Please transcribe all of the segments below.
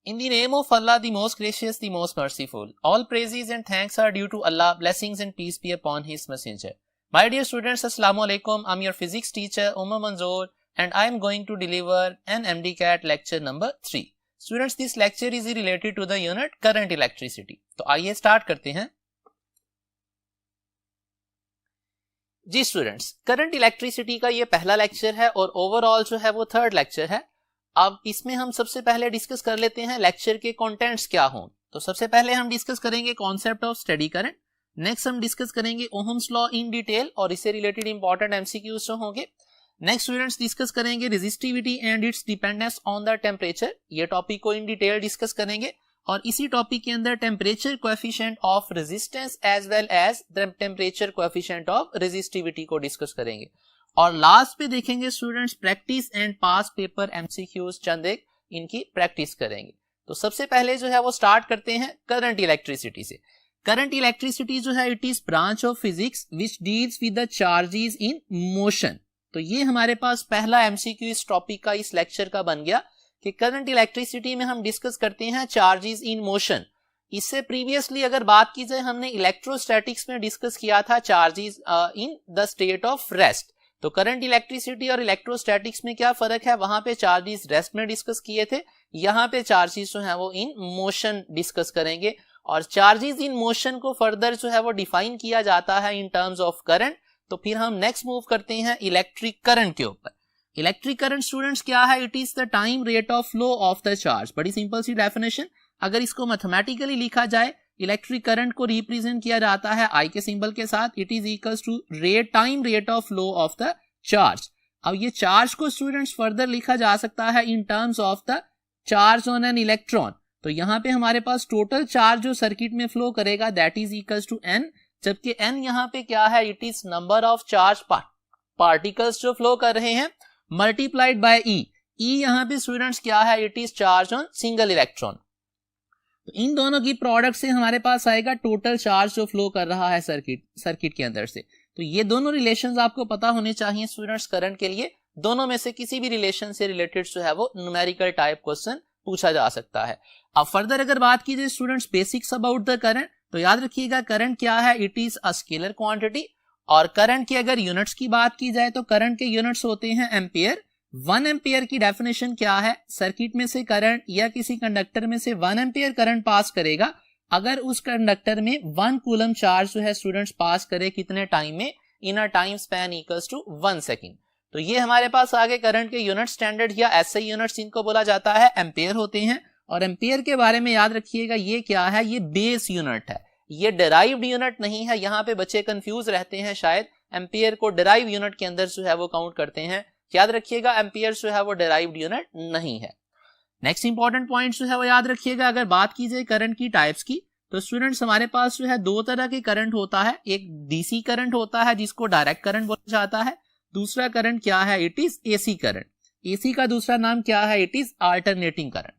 In the name of Allah, the most gracious, the most merciful. All praises and thanks are due to Allah. Blessings and peace be upon His messenger. My dear students, Assalamu alaikum. I'm your physics teacher, Umar Manzoor, and I am going to deliver an MDCAT lecture number 3. Students, this lecture is related to the unit current electricity. तो आइए start करते हैं. जी students, current electricity का ये पहला lecture है और overall जो है वो थर्ड लेक्चर है. अब इसमें हम सबसे पहले डिस्कस कर लेते हैं लेक्चर के कंटेंट्स क्या हों. तो सबसे पहले हम डिस्कस करेंगे concept of steady current. Next हम डिस्कस करेंगे ओहम्स लॉ इन डिटेल और इससे रिलेटेड इंपॉर्टेंट एमसीक्यूज जो होंगे. नेक्स्ट स्टूडेंट्स डिस्कस करेंगे resistivity and it's dependence on the temperature. ये टॉपिक को इन डिटेल डिस्कस करेंगे और इसी टॉपिक के अंदर temperature coefficient of resistance as well as the temperature coefficient of resistivity को डिस्कस करेंगे. और लास्ट पे देखेंगे students practice and pass paper MCQs, चंद एक इनकी प्रैक्टिस करेंगे. तो सबसे पहले जो है वो स्टार्ट करते हैं करंट इलेक्ट्रिसिटी से. करंट इलेक्ट्रिसिटी जो है it is branch of physics which deals with the charges in motion. तो ये हमारे पास पहला एमसीक्यू इस टॉपिक का इस लेक्चर का बन गया कि करंट इलेक्ट्रिसिटी में हम डिस्कस करते हैं चार्जेस इन मोशन. इससे प्रीवियसली अगर बात की जाए हमने इलेक्ट्रोस्टैटिक्स में डिस्कस किया था charges in the state of rest. तो करंट इलेक्ट्रिसिटी और इलेक्ट्रोस्टैटिक्स में क्या फर्क है, वहां पे चार्जेस रेस्ट में डिस्कस किए थे, यहाँ पे चार्जेस जो है वो इन मोशन डिस्कस करेंगे. और चार्जेस इन मोशन को फर्दर जो है वो डिफाइन किया जाता है इन टर्म्स ऑफ करंट. तो फिर हम नेक्स्ट मूव करते हैं इलेक्ट्रिक करंट के ऊपर. इलेक्ट्रिक करंट स्टूडेंट्स क्या है, it is the time rate of flow of the charge. बड़ी सिंपल सी डेफिनेशन. अगर इसको मैथमेटिकली लिखा जाए इलेक्ट्रिक करंट को रिप्रेजेंट किया जाता है आई के सिंबल के साथ. It is equals to time rate of flow of the charge. अब ये चार्ज को स्टूडेंट्स फर्दर लिखा जा सकता है in terms of the charge on an electron. तो यहाँ पे हमारे पास टोटल चार्ज जो सर्किट में फ्लो करेगा that is equals to n, जबकि एन यहाँ पे क्या है, it is number of charge particles जो फ्लो कर रहे हैं मल्टीप्लाइड बाय ई. ई यहाँ पे स्टूडेंट्स क्या है, it is charge on single electron. तो इन दोनों की प्रोडक्ट से हमारे पास आएगा टोटल चार्ज जो फ्लो कर रहा है सर्किट के अंदर से. तो ये दोनों रिलेशंस आपको पता होने चाहिए स्टूडेंट्स करंट के लिए. दोनों में से किसी भी रिलेशन से रिलेटेड जो है वो न्यूमेरिकल टाइप क्वेश्चन पूछा जा सकता है. अब फर्दर अगर बात की जाए students basics about the current, तो याद रखिएगा करंट क्या है, it is a scalar quantity. और करंट की अगर यूनिट्स की बात की जाए तो करंट के यूनिट्स होते हैं एम्पियर. 1 एम्पियर की डेफिनेशन क्या है, सर्किट में से करंट या किसी कंडक्टर में से 1 एम्पियर करंट पास करेगा अगर उस कंडक्टर में 1 कूलम चार्ज जो है स्टूडेंट्स पास करे कितने टाइम में, in a time span equals to 1 second. तो ये हमारे पास आगे करंट के यूनिट स्टैंडर्ड या एसआई यूनिट्स इनको बोला जाता है एम्पियर होते हैं. और एम्पियर के बारे में याद रखिएगा ये क्या है, ये बेस यूनिट है, ये डिराइव्ड यूनिट नहीं है. यहाँ पे बच्चे कंफ्यूज रहते हैं, शायद एम्पियर को डिराइव यूनिट के अंदर जो है वो काउंट करते हैं. याद रखिएगा एम्पियर जो है वो डिराइव्ड यूनिट नहीं है. नेक्स्ट इंपॉर्टेंट पॉइंट जो है वो याद रखिएगा अगर बात की जाए करंट की टाइप्स की, तो स्टूडेंट्स हमारे पास जो है दो तरह के करंट होता है. एक डीसी करंट होता है जिसको डायरेक्ट करंट बोला जाता है. दूसरा करंट क्या है, it is AC current. AC का दूसरा नाम क्या है, it is alternating current.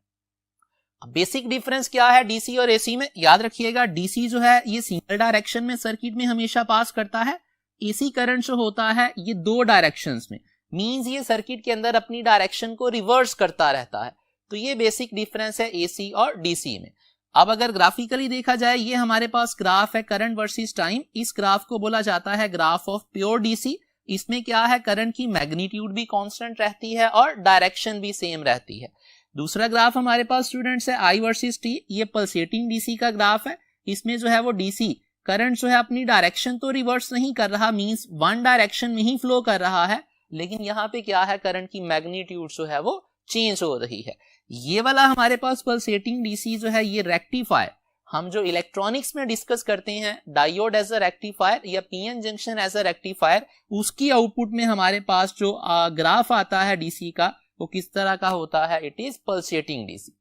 Basic difference क्या है डीसी और एसी में, याद रखिएगा डीसी जो है ये सिंगल डायरेक्शन में सर्किट में हमेशा पास करता है. एसी करंट जो होता है ये 2 डायरेक्शंस में, मींस ये सर्किट के अंदर अपनी डायरेक्शन को रिवर्स करता रहता है. तो ये बेसिक डिफरेंस है एसी और डीसी में. अब अगर ग्राफिकली देखा जाए ये हमारे पास ग्राफ है करंट वर्सेस टाइम. इस ग्राफ को बोला जाता है ग्राफ ऑफ प्योर डीसी. इसमें क्या है, करंट की मैग्नीट्यूड भी कांस्टेंट रहती है और डायरेक्शन भी सेम रहती है. दूसरा ग्राफ हमारे पास स्टूडेंट्स है आई वर्सेस टी. ये पल्सेटिंग डीसी का ग्राफ है. इसमें जो है वो डीसी करंट जो है अपनी डायरेक्शन तो रिवर्स नहीं कर रहा, मींस 1 डायरेक्शन में ही फ्लो कर रहा है, लेकिन यहाँ पे क्या है करंट की मैग्नीट्यूड जो है वो चेंज हो रही है. ये वाला हमारे पास पल्सेटिंग डीसी जो है ये रेक्टिफायर, हम जो इलेक्ट्रॉनिक्स में डिस्कस करते हैं डायोड एज अ रेक्टिफायर या PN junction as a rectifier, उसकी आउटपुट में हमारे पास जो ग्राफ आता है डीसी का वो किस तरह का होता है, it is pulsating DC.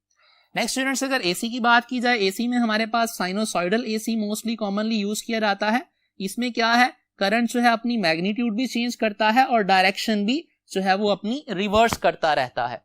Next students अगर एसी की बात की जाए, एसी में हमारे पास sinusoidal AC mostly commonly use किया जाता है. इसमें क्या है करंट जो है अपनी मैग्नीट्यूड भी चेंज करता है और डायरेक्शन भी जो है वो अपनी रिवर्स करता रहता है.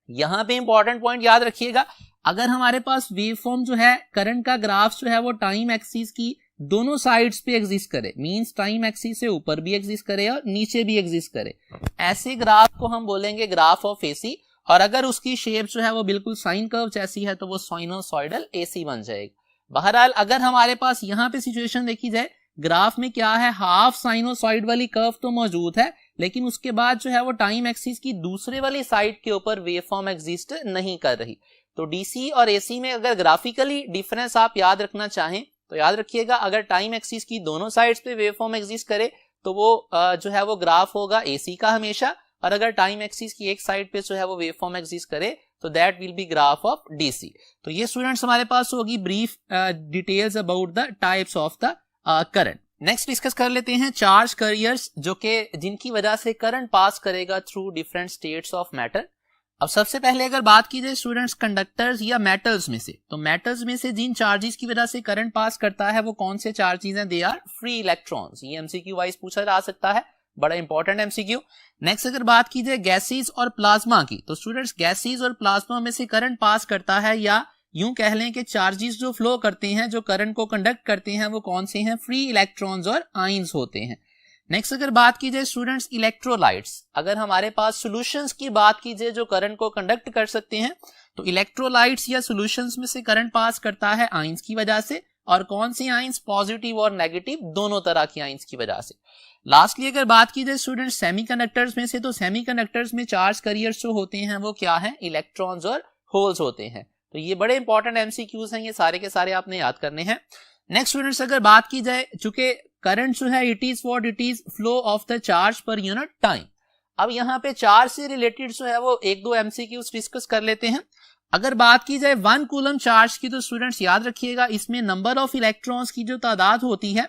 यहाँ पे इंपॉर्टेंट पॉइंट याद रखिएगा, अगर हमारे पास वेव फॉर्म जो है करंट का ग्राफ जो है वो टाइम एक्सिस की दोनों साइड्स पे एग्जिस्ट करे, मींस टाइम एक्सिस से ऊपर भी एग्जिस्ट करे और नीचे भी एग्जिस्ट करे, ऐसे ग्राफ को हम बोलेंगे ग्राफ ऑफ एसी. और अगर उसकी शेप जो है वो बिल्कुल साइन कर्व जैसी है तो वो साइनोसॉइडल AC बन जाएगा। बहरहाल अगर हमारे पास यहाँ पे सिचुएशन देखी जाए, ग्राफ में क्या है, हाफ साइनोसॉइड वाली कर्व तो मौजूद है, लेकिन उसके बाद जो है वो टाइम एक्सिस की दूसरे वाली साइड के ऊपर वेवफॉर्म एग्जिस्ट नहीं कर रही। तो DC और AC में अगर ग्राफिकली डिफरेंस आप याद रखना चाहें तो याद रखिएगा, अगर टाइम एक्सिस की दोनों साइड्स पे वेवफॉर्म एग्जिस्ट करे तो वो जो है वो ग्राफ होगा AC का हमेशा, और अगर टाइम एक्सिस की एक साइड पे जो है वो वेवफॉर्म एग्जिस्ट करे तो that will B graph of DC। तो ये स्टूडेंट्स हमारे पास होगी brief details about the types of the current. Next discuss कर लेते हैं चार्ज कैरियर्स, जो कि जिनकी वजह से करंट पास करेगा through different states of matter. अब सबसे पहले अगर बात की जाए स्टूडेंट्स कंडक्टर्स या मेटल्स में से, तो मेटल्स में से जिन चार्जेस की वजह से करंट पास करता है वो कौन से चार्जेस हैं, दे आर फ्री इलेक्ट्रॉन्स। ये MCQ वाइज पूछा जा सकता है, बड़ा इंपॉर्टेंट MCQ। नेक्स्ट अगर बात की जाए गैसेस और प्लाज्मा की, तो स्टूडेंट्स गैसेस और प्लाज्मा में से करंट पास करता है, या यूं कह लें कि चार्जेस जो फ्लो करते हैं, जो करंट को कंडक्ट करते हैं, वो कौन से हैं, फ्री इलेक्ट्रॉन्स और आयंस होते हैं। नेक्स्ट अगर बात की जाए स्टूडेंट्स इलेक्ट्रोलाइट्स, अगर हमारे पास सॉल्यूशंस की बात की जाए जो करंट को कंडक्ट कर सकते हैं, तो इलेक्ट्रोलाइट्स या सॉल्यूशंस में से करंट पास करता है आयंस की वजह से, और कौन सी आयंस, पॉजिटिव और नेगेटिव दोनों तरह की आयंस की वजह से। लास्टली अगर बात की जाए स्टूडेंट्स सेमीकंडक्टर्स में से, तो सेमीकंडक्टर्स में चार्ज कैरियर्स जो होते हैं वो क्या है, इलेक्ट्रॉन्स और होल्स होते हैं। तो ये बड़े इंपॉर्टेंट MCQs हैं, ये सारे के सारे आपने याद करने हैं। नेक्स्ट स्टूडेंट्स अगर बात की जाए, चूंकि करंट जो है it is what it is flow of the charge per unit time. अब यहाँ पे चार्ज से रिलेटेड जो है वो एक दो MCQs डिस्कस कर लेते हैं। अगर बात की जाए 1 कूलम चार्ज की, तो स्टूडेंट्स याद रखिएगा इसमें नंबर ऑफ इलेक्ट्रॉन्स की जो तादाद होती है,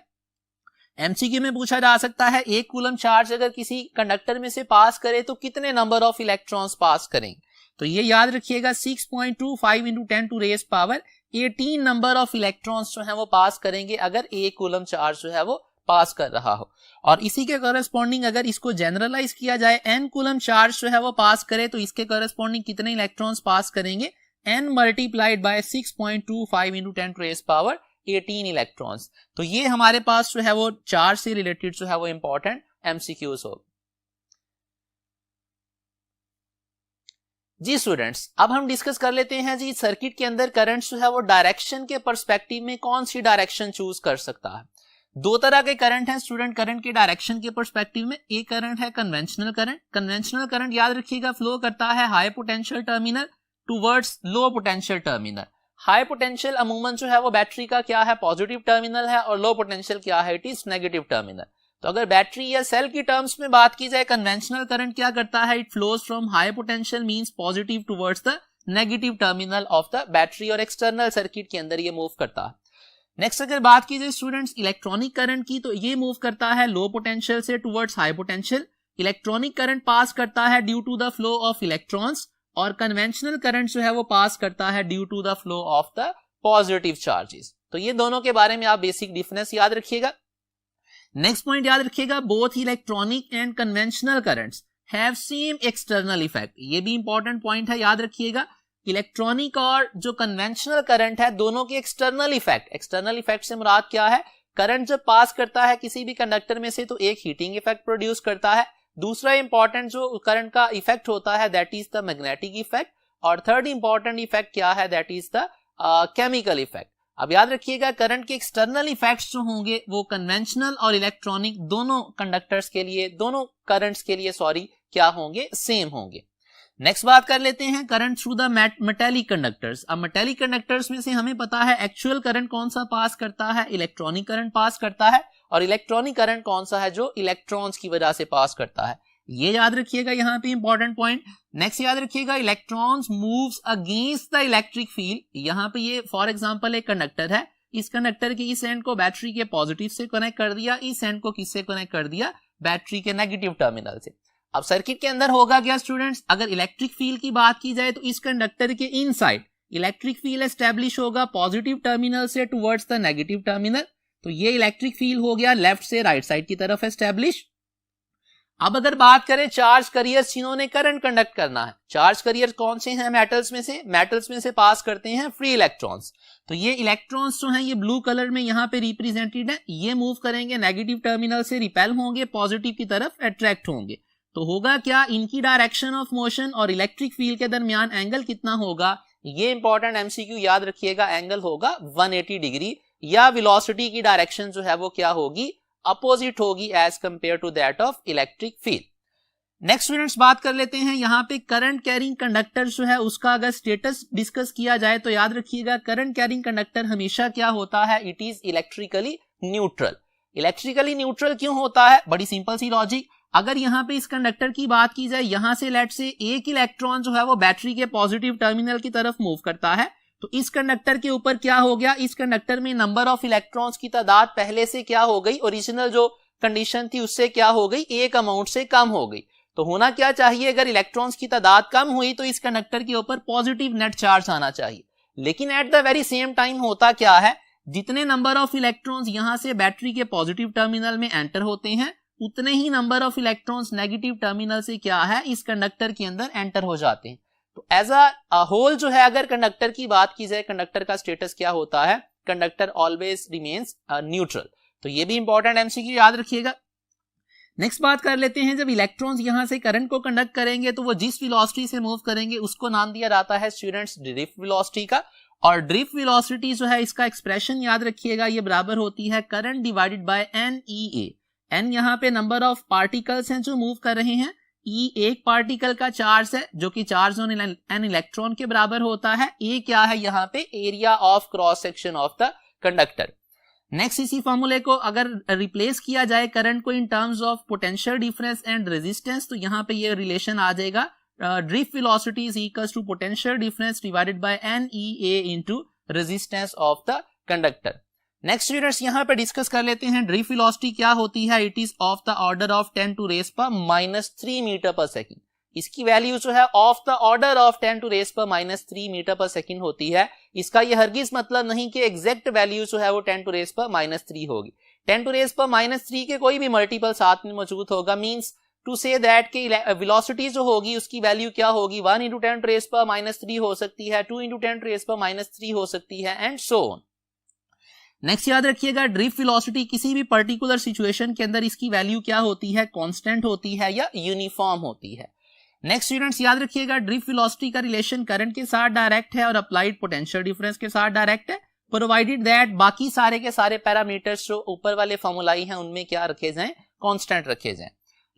MCQ में पूछा जा सकता है 1 कूलम चार्ज अगर किसी कंडक्टर में से पास करे तो कितने नंबर ऑफ इलेक्ट्रॉन्स पास करेंगे। तो ये याद रखिएगा 6.25 × 10⁻18 नंबर ऑफ इलेक्ट्रॉन्स जो है वो पास करेंगे अगर 1 कूलम चार्ज जो है वो पास कर रहा हो। और इसी के करस्पॉन्डिंग अगर इसको जनरलाइज किया जाए, n कूलम चार्ज जो है वो पास करे तो इसके करस्पॉन्डिंग कितने इलेक्ट्रॉन्स पास करेंगे, n मल्टीप्लाइड बाय 6.25 × 10⁻18 इलेक्ट्रॉन्स। तो ये हमारे पास जो है वो चार्ज से रिलेटेड जो है वो इंपॉर्टेंट MCQs हो। जी स्टूडेंट्स, अब हम डिस्कस कर लेते हैं जी सर्किट के अंदर करंट जो है वो डायरेक्शन के पर्सपेक्टिव में कौन सी डायरेक्शन चूज कर सकता है। दो तरह के करंट हैं स्टूडेंट करंट के डायरेक्शन के पर्सपेक्टिव में। एक करंट है कन्वेंशनल करंट। कन्वेंशनल करंट याद रखिएगा फ्लो करता है high potential terminal towards low potential terminal. High potential अमूमन जो है वो बैटरी का क्या है, पॉजिटिव टर्मिनल है, और लो पोटेंशियल क्या है, इट इज नेगेटिव टर्मिनल। तो अगर बैटरी या सेल की टर्म्स में बात की जाए, कन्वेंशनल करंट क्या करता है, it flows from high potential means positive towards the negative terminal of the battery, और एक्सटर्नल सर्किट के अंदर ये मूव करता है। नेक्स्ट अगर बात की जाए स्टूडेंट्स इलेक्ट्रॉनिक करंट की, तो ये मूव करता है लो पोटेंशियल से towards high potential. Electronic current pass करता है due to the flow of electrons, और कन्वेंशनल करंट जो है वो पास करता है due to the flow of the positive charges. तो ये दोनों के बारे में आप बेसिक डिफरेंस याद रखिएगा। नेक्स्ट पॉइंट याद रखिएगा, both electronic and conventional currents have same external effect. ये भी इंपॉर्टेंट पॉइंट है, याद रखिएगा। इलेक्ट्रॉनिक और जो कन्वेंशनल करंट है दोनों के एक्सटर्नल इफेक्ट से मुराद क्या है, करंट जब पास करता है किसी भी कंडक्टर में से तो एक हीटिंग इफेक्ट प्रोड्यूस करता है, दूसरा इंपॉर्टेंट जो करंट का इफेक्ट होता है that is the magnetic effect, और थर्ड इंपॉर्टेंट इफेक्ट क्या है, that is the chemical effect. अब याद रखिएगा करंट के एक्सटर्नल इफेक्ट्स जो होंगे वो कन्वेंशनल और इलेक्ट्रॉनिक दोनों कंडक्टर्स के लिए, दोनों करंट्स के लिए क्या होंगे, सेम होंगे। नेक्स्ट बात कर लेते हैं current through the metallic conductors. अब मेटेलिक कंडक्टर्स में से हमें पता है एक्चुअल करंट कौन सा पास करता है, इलेक्ट्रॉनिक करंट पास करता है, और इलेक्ट्रॉनिक करंट कौन सा है जो इलेक्ट्रॉन्स की वजह से पास करता है। ये याद रखिएगा यहाँ पे इंपॉर्टेंट पॉइंट। नेक्स्ट याद रखिएगा electrons moves against the electric field. यहाँ पे ये फॉर एग्जांपल एक कंडक्टर है, इस कंडक्टर के इस एंड को बैटरी के पॉजिटिव से कनेक्ट कर दिया, इस एंड को किससे कनेक्ट कर दिया, बैटरी के नेगेटिव टर्मिनल से। अब सर्किट के अंदर होगा क्या स्टूडेंट्स, अगर इलेक्ट्रिक फील्ड की बात की जाए तो इस कंडक्टर के इनसाइड इलेक्ट्रिक फील्ड एस्टेब्लिश होगा पॉजिटिव टर्मिनल से टुवर्ड्स द नेगेटिव टर्मिनल। तो ये इलेक्ट्रिक फील्ड हो गया लेफ्ट से राइट साइड की तरफ एस्टेब्लिश। अब अगर बात करें चार्ज कैरियर्स जिन्होंने करंट कंडक्ट करना है, चार्ज कैरियर कौन से हैं, मेटल्स में से पास करते हैं फ्री इलेक्ट्रॉन्स। तो ये इलेक्ट्रॉन्स जो हैं ये ब्लू कलर में यहाँ पे रिप्रेजेंटेड है, ये मूव करेंगे नेगेटिव टर्मिनल से रिपेल होंगे, पॉजिटिव की तरफ अट्रैक्ट होंगे। तो होगा क्या, इनकी डायरेक्शन ऑफ मोशन और इलेक्ट्रिक फील्ड के दरमियान एंगल कितना होगा, ये इंपॉर्टेंट एमसीक्यू याद रखिएगा, एंगल होगा 180 डिग्री, या वेलोसिटी की डायरेक्शन जो है वो क्या होगी, अपोजिट होगी as compare to that of electric field. Next students बात कर लेते हैं यहाँ पे करंट कैरिंग कंडक्टर जो है उसका अगर स्टेटस डिस्कस किया जाए तो याद रखिएगा करंट कैरिंग कंडक्टर हमेशा क्या होता है, it is electrically neutral. Electrically neutral क्यों होता है, बड़ी सिंपल सी लॉजिक, अगर यहाँ पे इस कंडक्टर की बात की जाए, यहां से लेट से एक इलेक्ट्रॉन जो है वो बैटरी के पॉजिटिव टर्मिनल की तरफ मूव करता है, तो इस कंडक्टर के ऊपर क्या हो गया, इस कंडक्टर में नंबर ऑफ इलेक्ट्रॉन्स की तादाद पहले से क्या हो गई, ओरिजिनल जो कंडीशन थी उससे क्या हो गई, एक अमाउंट से कम हो गई। तो होना क्या चाहिए, अगर इलेक्ट्रॉन्स की तादाद कम हुई तो इस कंडक्टर के ऊपर पॉजिटिव नेट चार्ज आना चाहिए, लेकिन eight the very same time होता क्या है, जितने नंबर ऑफ इलेक्ट्रॉन्स यहां से बैटरी के पॉजिटिव टर्मिनल में एंटर होते हैं, उतने ही number of electrons negative terminal से क्या है, इस कंडक्टर के अंदर एंटर हो जाते हैं। तो एज अ होल जो है अगर कंडक्टर की बात की जाए, कंडक्टर का स्टेटस क्या होता है, कंडक्टर ऑलवेज रिमेन्स न्यूट्रल। तो ये भी इंपॉर्टेंट एमसीक्यू याद रखिएगा। नेक्स्ट बात कर लेते हैं, जब इलेक्ट्रॉन्स यहां से करंट को कंडक्ट करेंगे तो वो जिस वेलोसिटी से मूव करेंगे उसको नाम दिया जाता है स्टूडेंट्स ड्रिफ्ट वेलोसिटी का, और ड्रिफ्ट वेलोसिटी जो है इसका एक्सप्रेशन याद रखिएगा, ये बराबर होती है current divided by n e A. N यहाँ पे नंबर ऑफ पार्टिकल्स हैं जो मूव कर रहे हैं, ई एक पार्टिकल का चार्ज है जो कि चार्ज ऑन एन इलेक्ट्रॉन के बराबर होता है, ए क्या है यहाँ पे, area of cross section of the conductor. Next इसी फॉर्मूले को अगर रिप्लेस किया जाए करंट को in terms of potential difference and resistance, तो यहाँ पे ये रिलेशन आ जाएगा, drift velocity is equals to potential difference divided by n e A into resistance of the conductor. Next students यहाँ पे डिस्कस कर लेते हैं ड्रिफ्ट वेलोसिटी क्या होती है, it is of the order of 10 to raise पर -3 मीटर पर सेकंड। इसकी वैल्यू जो है of the order of 10 to raise पर -3 मीटर पर सेकंड होती है। इसका ये हरगिज मतलब नहीं कि एग्जैक्ट वैल्यू जो है वो 10 टू रेज पर -3 होगी, 10 टू रेज पर -3 के कोई भी मल्टीपल साथ में मौजूद होगा, मींस टू से दैट कि वेलोसिटी जो होगी उसकी वैल्यू क्या होगी, 1 × 10 टू रेज पर -3 हो सकती है, 2 × 10 टू रेज पर -3 हो सकती है, एंड सो ऑन। नेक्स्ट याद रखिएगा ड्रिफ्ट वेलोसिटी किसी भी पर्टिकुलर सिचुएशन के अंदर इसकी वैल्यू क्या होती है, कांस्टेंट होती है या यूनिफॉर्म होती है। नेक्स्ट स्टूडेंट्स याद रखिएगा ड्रिफ्ट वेलोसिटी का रिलेशन करंट के साथ डायरेक्ट है और अप्लाइड पोटेंशियल डिफरेंस के साथ डायरेक्ट है, प्रोवाइडेड दैट बाकी सारे के सारे पैरामीटर्स जो ऊपर वाले फॉर्मूलाई हैं उनमें क्या रखे जाएं, कांस्टेंट रखे जाएं।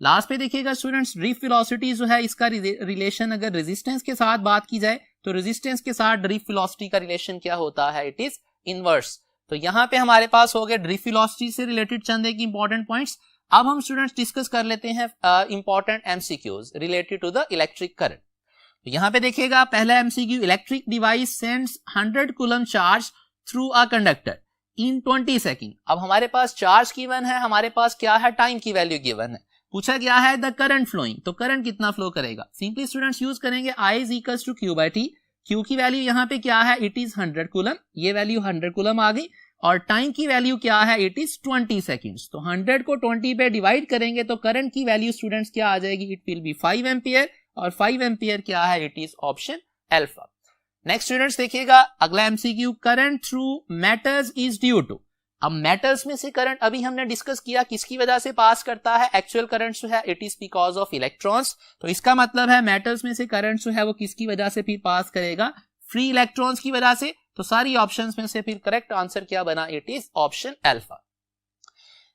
लास्ट पे देखिएगा स्टूडेंट्स ड्रिफ्ट वेलोसिटी जो है इसका रिलेशन अगर रेजिस्टेंस के साथ बात की जाए तो रेजिस्टेंस के साथ ड्रिफ्ट वेलोसिटी का रिलेशन क्या होता है, इट इज इनवर्स। तो यहाँ पे हमारे पास हो गए ड्रिफ्ट वेलोसिटी से रिलेटेड चंद एक इंपॉर्टेंट पॉइंट्स। अब हम स्टूडेंट्स डिस्कस कर लेते हैं important MCQs related to the electric current. तो यहाँ पे देखिएगा पहला MCQ, electric device sends 100 coulomb charge through a conductor in 20 second. अब हमारे पास चार्ज गिवन है, हमारे पास क्या है, टाइम की वैल्यू गिवन है, पूछा गया है द करंट फ्लोइंग, तो करंट कितना फ्लो करेगा, सिंपली स्टूडेंट्स यूज करेंगे I is equals to Q by T। Q की वैल्यू यहाँ पे क्या है, इट इज 100 कूलम, ये वैल्यू 100 कूलम आ गई, और टाइम की वैल्यू क्या है, इट इज 20 सेकंड्स। तो 100 को 20 पे डिवाइड करेंगे तो करंट की वैल्यू स्टूडेंट्स क्या आ जाएगी, इट विल बी 5 एम्पियर, और 5 एम्पियर क्या है, it is option alpha. Next students देखिएगा अगला MCQ, current through metals is due to. अब मेटल्स में से करंट अभी हमने डिस्कस किया किसकी वजह से पास करता है, एक्चुअल करंट जो है it is because of electrons. तो इसका मतलब है मेटल्स में से करंट जो है वो किसकी वजह से फिर पास करेगा, फ्री इलेक्ट्रॉन्स की वजह से। तो सारी ऑप्शंस में से फिर करेक्ट आंसर क्या बना, it is option alpha.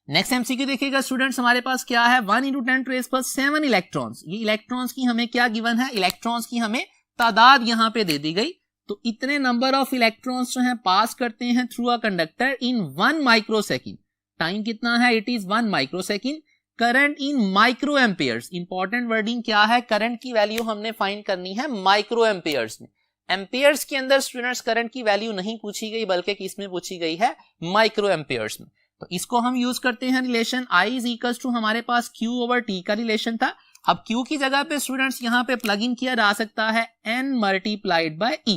Next MCQ देखिएगा स्टूडेंट्स हमारे पास क्या है, 1 × 10 टू रेज पर 7 इलेक्ट्रॉन्स। ये इलेक्ट्रॉन्स की हमें क्या गिवन है, इलेक्ट्रॉन्स की हमें तादाद यहाँ पे दे दी गई। तो इतने नंबर ऑफ इलेक्ट्रॉन्स जो हैं पास करते हैं through a conductor in 1 microsecond. Time कितना है, it is 1 microsecond. Current in micro amperes, important wording क्या है, करंट की वैल्यू हमने फाइंड करनी है माइक्रो एम्पियर्स में। एम्पियर्स के अंदर स्टूडेंट्स करंट की वैल्यू नहीं पूछी गई बल्कि किसमें पूछी गई है, माइक्रो एम्पियर्स में। तो इसको हम यूज करते हैं relation I is equals to, हमारे पास Q ओवर T का रिलेशन था। अब Q की जगह पे स्टूडेंट्स यहाँ पे प्लग इन किया जा सकता है N मल्टीप्लाइड बाय E।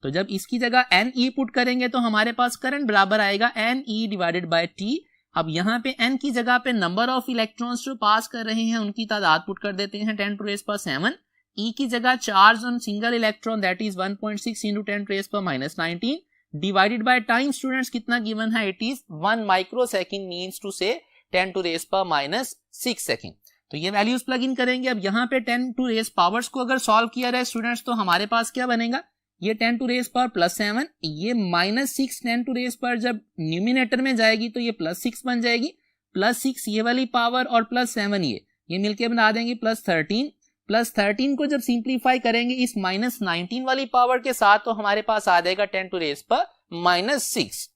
तो जब इसकी जगह NE पुट करेंगे तो हमारे पास करंट बराबर आएगा NE डिवाइडेड बाय T। अब यहाँ पे N की जगह पे नंबर ऑफ इलेक्ट्रॉन्स जो पास कर रहे हैं उनकी तादाद पुट कर देते हैं 10 टू रेज पर 7। E की जगह charge on single electron that is 1.6 × 10 to raise पर -19 डिवाइडेड बाय टाइम स्टूडेंट्स कितना गिवन है, it is 1 microsecond, means to say 10 to raise पर -6 सेकंड। तो ये वैल्यूज प्लग इन करेंगे। अब यहाँ पे 10 टू रेज पावर्स को अगर सॉल्व किया जाए स्टूडेंट्स, तो हमारे पास क्या बनेगा, ये 10 टू रेज पावर +7, ये -6 10 टू रेज पावर जब न्यूमिनेटर में जाएगी तो ये +6 बन जाएगी, +6 ये वाली पावर और +7 ये मिलके बना देंगे +13। +13 को जब सिंप्लीफाई करेंगे इस -19 वाली पावर के साथ, तो हमारे पास आ जाएगा 10 टू रेज पावर -6।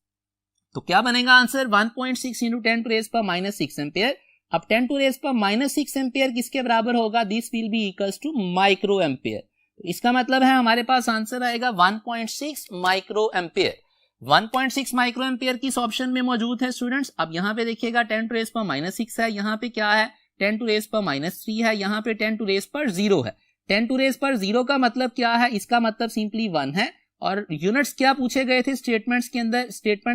तो क्या बनेगा answer, 1.6 into 10 to raise power -6 ampere. अब 10 टू रेज पावर -6 एम्पियर किसके बराबर होगा, this will be equals to micro ampere. तो इसका मतलब है हमारे पास आंसर आएगा 1.6 माइक्रो एम्पियर। 1.6 माइक्रो एम्पियर किस ऑप्शन में मौजूद है स्टूडेंट्स। अब यहाँ पे देखिएगा 10 टू रेज पावर -6 है, यहाँ पे क्या है 10 टू रेज पावर -3 है, यहाँ पे 10 टू रेज पावर 0 है। 10 टू रेज पावर 0 का मतलब क्या है, इसका मतलब सिंपली 1 है। और यूनिट्स क्या पूछे गए थे स्टेटमेंट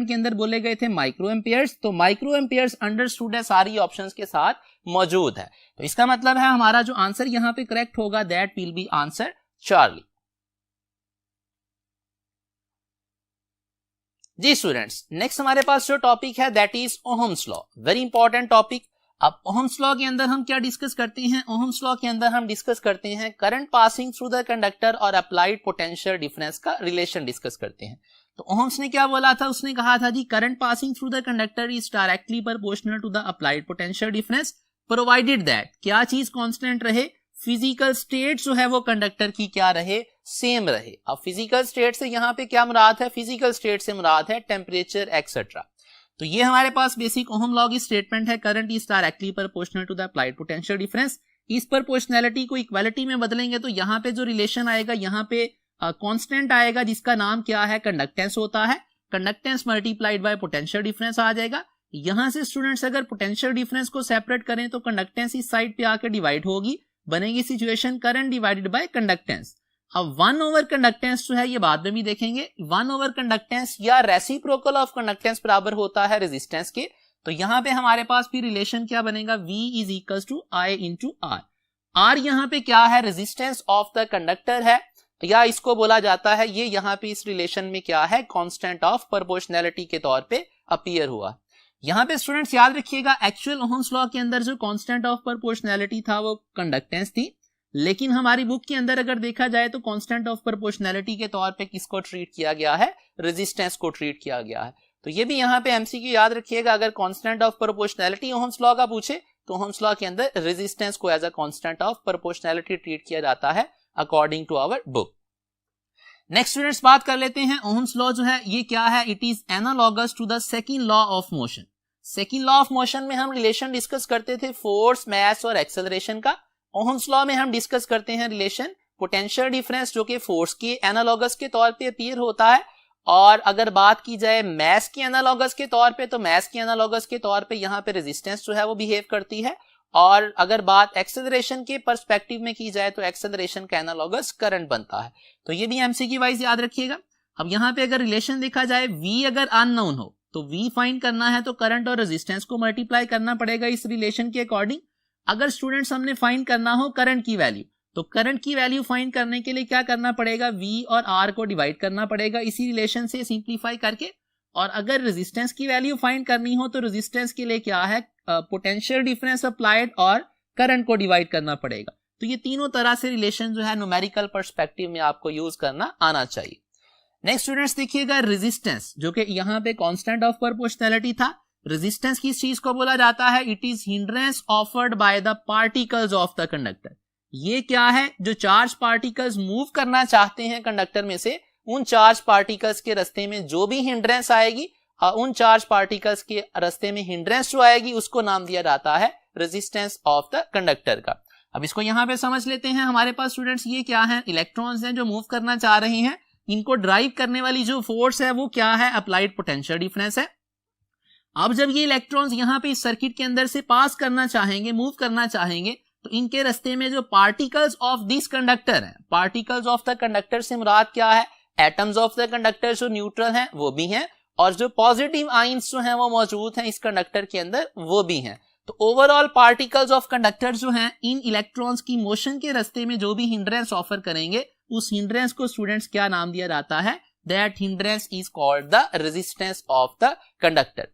के अंदर बोले गए थे माइक्रो एम्पियर्स। तो माइक्रो एम्पियर्स अंडरस्टूड है सारी ऑप्शंस के साथ मौजूद है। तो इसका मतलब है हमारा जो आंसर यहाँ पे करेक्ट होगा that will be answer Charlie. जी स्टूडेंट्स, नेक्स्ट हमारे पास जो टॉपिक है that is Ohm's law, very important topic. अब ओहम्स लॉ के अंदर हम क्या डिस्कस करते हैं, ओहम्स लॉ के अंदर हम डिस्कस करते हैं current passing through the conductor और अप्लाइड पोटेंशियल डिफरेंस का रिलेशन डिस्कस करते हैं। तो ओहम्स ने क्या बोला था, उसने कहा था जी current passing through the conductor is directly proportional to the applied potential difference provided that क्या चीज कांस्टेंट रहे, फिजिकल स्टेट जो है वो कंडक्टर की क्या रहे, सेम रहे। अब फिजिकल स्टेट से यहाँ पे क्या मुराद है, फिजिकल स्टेट से मुराद है टेम्परेचर एक्सेट्रा। तो ये हमारे पास बेसिक ओहम लॉ की स्टेटमेंट है, current is directly proportional to the applied potential difference. इस प्रोपोर्शनैलिटी को इक्वालिटी में बदलेंगे तो यहाँ पे जो रिलेशन आएगा, यहाँ पे कांस्टेंट आएगा जिसका नाम क्या है, कंडक्टेंस होता है। Conductance multiplied by potential difference आ जाएगा। यहां से स्टूडेंट्स अगर पोटेंशियल डिफरेंस को सेपरेट करें तो कंडक्टेंस इस साइड पे आकर डिवाइड होगी, बनेगी situation current divided bye conductance. अब 1 ओवर कंडक्टेंस जो है ये बाद में भी देखेंगे, 1 ओवर कंडक्टेंस या रेसिप्रोकल ऑफ कंडक्टेंस बराबर होता है रेजिस्टेंस के। तो यहाँ पे हमारे पास भी रिलेशन क्या बनेगा, V is equal to I into R। R यहाँ पे क्या है, रेजिस्टेंस ऑफ द कंडक्टर है, या इसको बोला जाता है, ये यहाँ पे इस रिलेशन में क्या है, कांस्टेंट ऑफ प्रोपोर्शनैलिटी के तौर पे अपीयर हुआ। यहाँ पे स्टूडेंट्स याद रखिएगा एक्चुअल ओहम्स लॉ के अंदर जो कांस्टेंट ऑफ प्रोपोर्शनैलिटी था वो कंडक्टेंस थी, लेकिन हमारी बुक के अंदर अगर देखा जाए तो कांस्टेंट ऑफ प्रोपोर्शनैलिटी के तौर पे किसको ट्रीट किया गया है, रेजिस्टेंस को ट्रीट किया गया है। तो ये भी यहाँ पे एमसीक्यू याद रखिएगा, अगर constant of proportionality Ohm's law का पूछे तो ओहम्स लॉ के अंदर रेजिस्टेंस को as a constant of proportionality treat किया जाता है according to our book. Next students बात कर लेते हैं ओहम्स लॉ जो है ये क्या है, it is analogous to the second law of motion. Second law of motion में हम रिलेशन डिस्कस करते थे फोर्स, मास और एक्सेलरेशन का। ओहम्स लॉ में हम डिस्कस करते हैं रिलेशन पोटेंशियल डिफरेंस जो कि फोर्स के एनालॉगस के तौर पे अपीयर होता है, और अगर बात की जाए मास के एनालॉगस के तौर पे तो मास के एनालॉगस के तौर पे यहाँ पे रेजिस्टेंस जो है वो बिहेव करती है, और अगर बात एक्सेलरेशन के पर्सपेक्टिव में की जाए तो एक्सेलरेशन का एनालॉगस करंट बनता है। तो ये भी एमसीक्यू वाइज याद रखिएगा। अब यहाँ पे अगर रिलेशन देखा जाए, V अगर अननोन हो तो V फाइंड करना है तो करंट और रेजिस्टेंस को मल्टीप्लाई करना पड़ेगा इस रिलेशन के अकॉर्डिंग। अगर स्टूडेंट्स हमने फाइंड करना हो करंट की वैल्यू, तो करंट की वैल्यू फाइंड करने के लिए क्या करना पड़ेगा, V और R को डिवाइड करना पड़ेगा इसी रिलेशन से सिंप्लीफाई करके। और अगर रेजिस्टेंस की वैल्यू फाइंड करनी हो तो रेजिस्टेंस के लिए क्या है, पोटेंशियल डिफरेंस अप्लाइड और करंट को डिवाइड करना पड़ेगा। तो ये तीनों तरह से रिलेशन जो है न्यूमेरिकल पर्सपेक्टिव में आपको यूज करना आना चाहिए। नेक्स्ट स्टूडेंट्स देखिएगा रेजिस्टेंस, जो कि यहाँ पे कांस्टेंट ऑफ प्रोपोर्शनैलिटी था। रेजिस्टेंस किस चीज को बोला जाता है, it is hindrance offered by the particles of the conductor. ये क्या है, जो चार्ज पार्टिकल्स मूव करना चाहते हैं कंडक्टर में से, उन चार्ज पार्टिकल्स के रास्ते में जो भी हिंड्रेंस आएगी, उन चार्ज पार्टिकल्स के रास्ते में हिंड्रेंस जो आएगी उसको नाम दिया जाता है रेजिस्टेंस ऑफ द कंडक्टर का। अब इसको यहाँ पे समझ लेते हैं। हमारे पास स्टूडेंट्स ये क्या है, इलेक्ट्रॉन्स हैं जो मूव करना चाह रहे हैं, इनको ड्राइव करने वाली जो फोर्स है वो क्या है, अप्लाइड पोटेंशियल डिफरेंस है। अब जब ये इलेक्ट्रॉन्स यहाँ पे इस सर्किट के अंदर से पास करना चाहेंगे, मूव करना चाहेंगे, तो इनके रास्ते में जो पार्टिकल्स ऑफ दिस कंडक्टर है, पार्टिकल्स ऑफ द कंडक्टर से मुराद क्या है, एटम्स ऑफ द कंडक्टर जो न्यूट्रल हैं वो भी हैं, और जो पॉजिटिव आयंस जो हैं वो मौजूद हैं इस कंडक्टर के अंदर वो भी हैं। तो ओवरऑल पार्टिकल्स ऑफ कंडक्टर जो हैं इन इलेक्ट्रॉन्स की मोशन के रास्ते में जो भी हिंड्रेंस ऑफर करेंगे उस हिंड्रेंस को स्टूडेंट्स क्या नाम दिया जाता है, that hindrance is called the resistance of the conductor.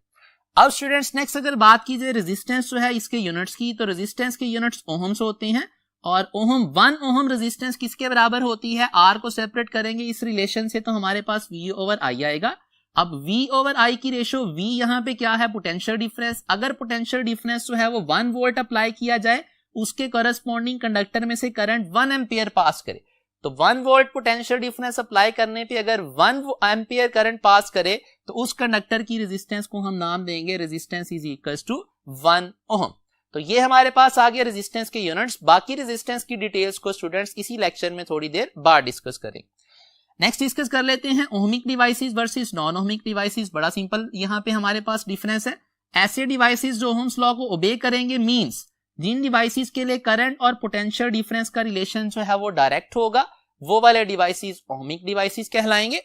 अब स्टूडेंट्स नेक्स्ट अगर बात की जाए रेजिस्टेंस जो है इसके यूनिट्स की, तो रेजिस्टेंस के यूनिट्स ओहम्स होते हैं और ओहम 1 ओहम रेजिस्टेंस किसके बराबर होती है, आर को सेपरेट करेंगे इस रिलेशन से तो हमारे पास V ओवर I आएगा। अब V ओवर I की रेशो, V यहाँ पे क्या है, पोटेंशियल डिफरेंस। अगर पोटेंशियल डिफरेंस जो है वो 1 वोल्ट अप्लाई किया जाए, उसके करस्पॉन्डिंग कंडक्टर में से करंट 1 एम्पियर पास करे, तो 1 वोल्ट पोटेंशियल डिफरेंस अप्लाई करने पे अगर 1 एम्पियर करंट पास करे तो उस कंडक्टर की रेजिस्टेंस को हम नाम देंगे resistance is equal to 1 ohm. तो ये हमारे पास आ गया रेजिस्टेंस के यूनिट्स। बाकी रेजिस्टेंस की डिटेल्स को स्टूडेंट्स इसी लेक्चर में थोड़ी देर बाद डिस्कस करेंगे। नेक्स्ट डिस्कस कर लेते हैं ohmic devices versus non ohmic devices. बड़ा सिंपल यहाँ पे हमारे पास डिफरेंस है। ऐसे डिवाइसेस जो ओहम्स लॉ को ओबे करेंगे मींस जिन डिवाइसेस के लिए करंट और पोटेंशियल डिफरेंस का रिलेशन जो है वो डायरेक्ट होगा, वो वाले डिवाइसेस ओहमिक डिवाइसेस कहलाएंगे।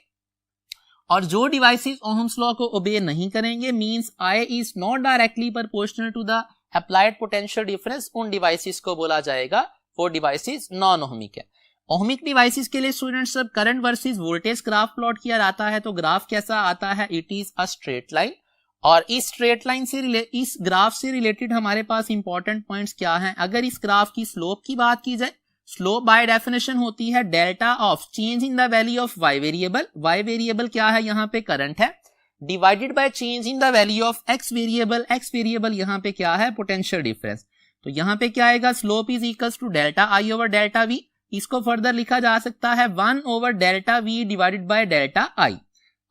और जो डिवाइसेस ओहम्स लॉ को ओबे नहीं करेंगे means I is not directly proportional to the applied potential difference, उन डिवाइसेस को बोला जाएगा वो डिवाइसेस नॉन ओहमिक है। ओहमिक डिवाइसेस के लिए स्टूडेंट्स जब current versus voltage graph plot किया जाता है तो ग्राफ कैसा आता है, it is a straight line. और इस स्ट्रेट लाइन से इस ग्राफ से रिलेटेड हमारे पास इंपॉर्टेंट पॉइंट्स क्या हैं। अगर इस ग्राफ की स्लोप की बात की जाए, स्लोप बाय डेफिनेशन होती है delta of change in the value of y variable. y variable क्या है, यहाँ पे करंट है, divided by change in the value of x variable. x variable यहाँ पे क्या है, पोटेंशियल डिफरेंस। तो यहाँ पे क्या आएगा, slope is equal to delta I over delta V। इसको फर्दर लिखा जा सकता है 1 over delta V divided by delta I।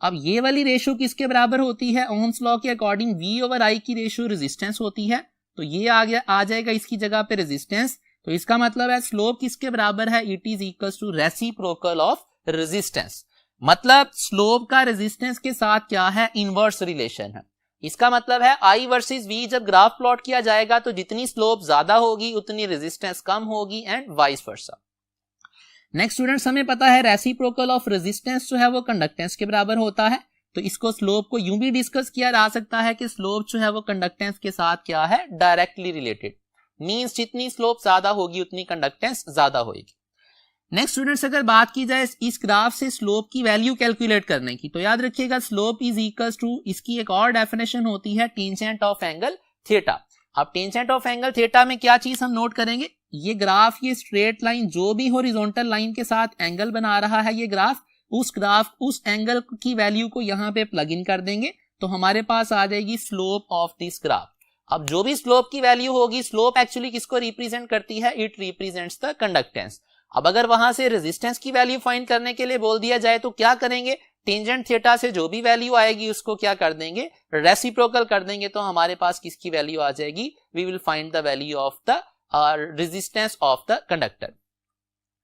अब ये वाली रेशो किसके बराबर होती है, ओहम्स लॉ के अकॉर्डिंग V ओवर I की रेशो रेजिस्टेंस होती है। तो ये आ जाएगा इसकी जगह पे रेजिस्टेंस। तो इसका मतलब है स्लोप किसके बराबर है, it is equal to reciprocal of resistance. मतलब स्लोप का रेजिस्टेंस के साथ क्या है, इनवर्स रिलेशन है। इसका मतलब है I वर्सेस V जब ग्राफ प्लॉट किया जाएगा तो जितनी स्लोप ज्यादा होगी उतनी रेजिस्टेंस कम होगी and vice versa. Next students हमें पता है रेसिप्रोकल ऑफ रेजिस्टेंस जो है वो कंडक्टेंस के बराबर होता है। तो इसको स्लोप को यूं भी डिस्कस किया जा सकता है कि स्लोप जो है वो कंडक्टेंस के साथ क्या है, डायरेक्टली रिलेटेड। मींस जितनी स्लोप ज्यादा होगी उतनी कंडक्टेंस ज्यादा होगी। नेक्स्ट स्टूडेंट्स अगर बात की जाए इस ग्राफ से स्लोप की वैल्यू कैलकुलेट करने की, तो याद रखिएगा स्लोप इज इक्वल टू, इसकी एक और डेफिनेशन होती है टेंजेंट ऑफ एंगल थीटा। अब टेंजेंट ऑफ एंगल थीटा में क्या चीज हम नोट करेंगे, ये ग्राफ, ये स्ट्रेट लाइन जो भी हॉरिजॉन्टल लाइन के साथ एंगल बना रहा है ये ग्राफ उस एंगल की वैल्यू को यहाँ पे प्लग इन कर देंगे तो हमारे पास आ जाएगी स्लोप ऑफ दिस ग्राफ। अब जो भी स्लोप की वैल्यू होगी, स्लोप एक्चुअली किसको रिप्रेजेंट करती है, इट रिप्रेजेंट्स द कंडक्टेंस। अब अगर वहां से रेजिस्टेंस की वैल्यू फाइंड करने के लिए बोल दिया जाए तो क्या करेंगे, टेंजेंट थीटा से जो भी वैल्यू आएगी उसको क्या कर देंगे, रेसिप्रोकल कर देंगे। तो हमारे पास किसकी वैल्यू आ जाएगी, we will find the value of the resistance of the conductor.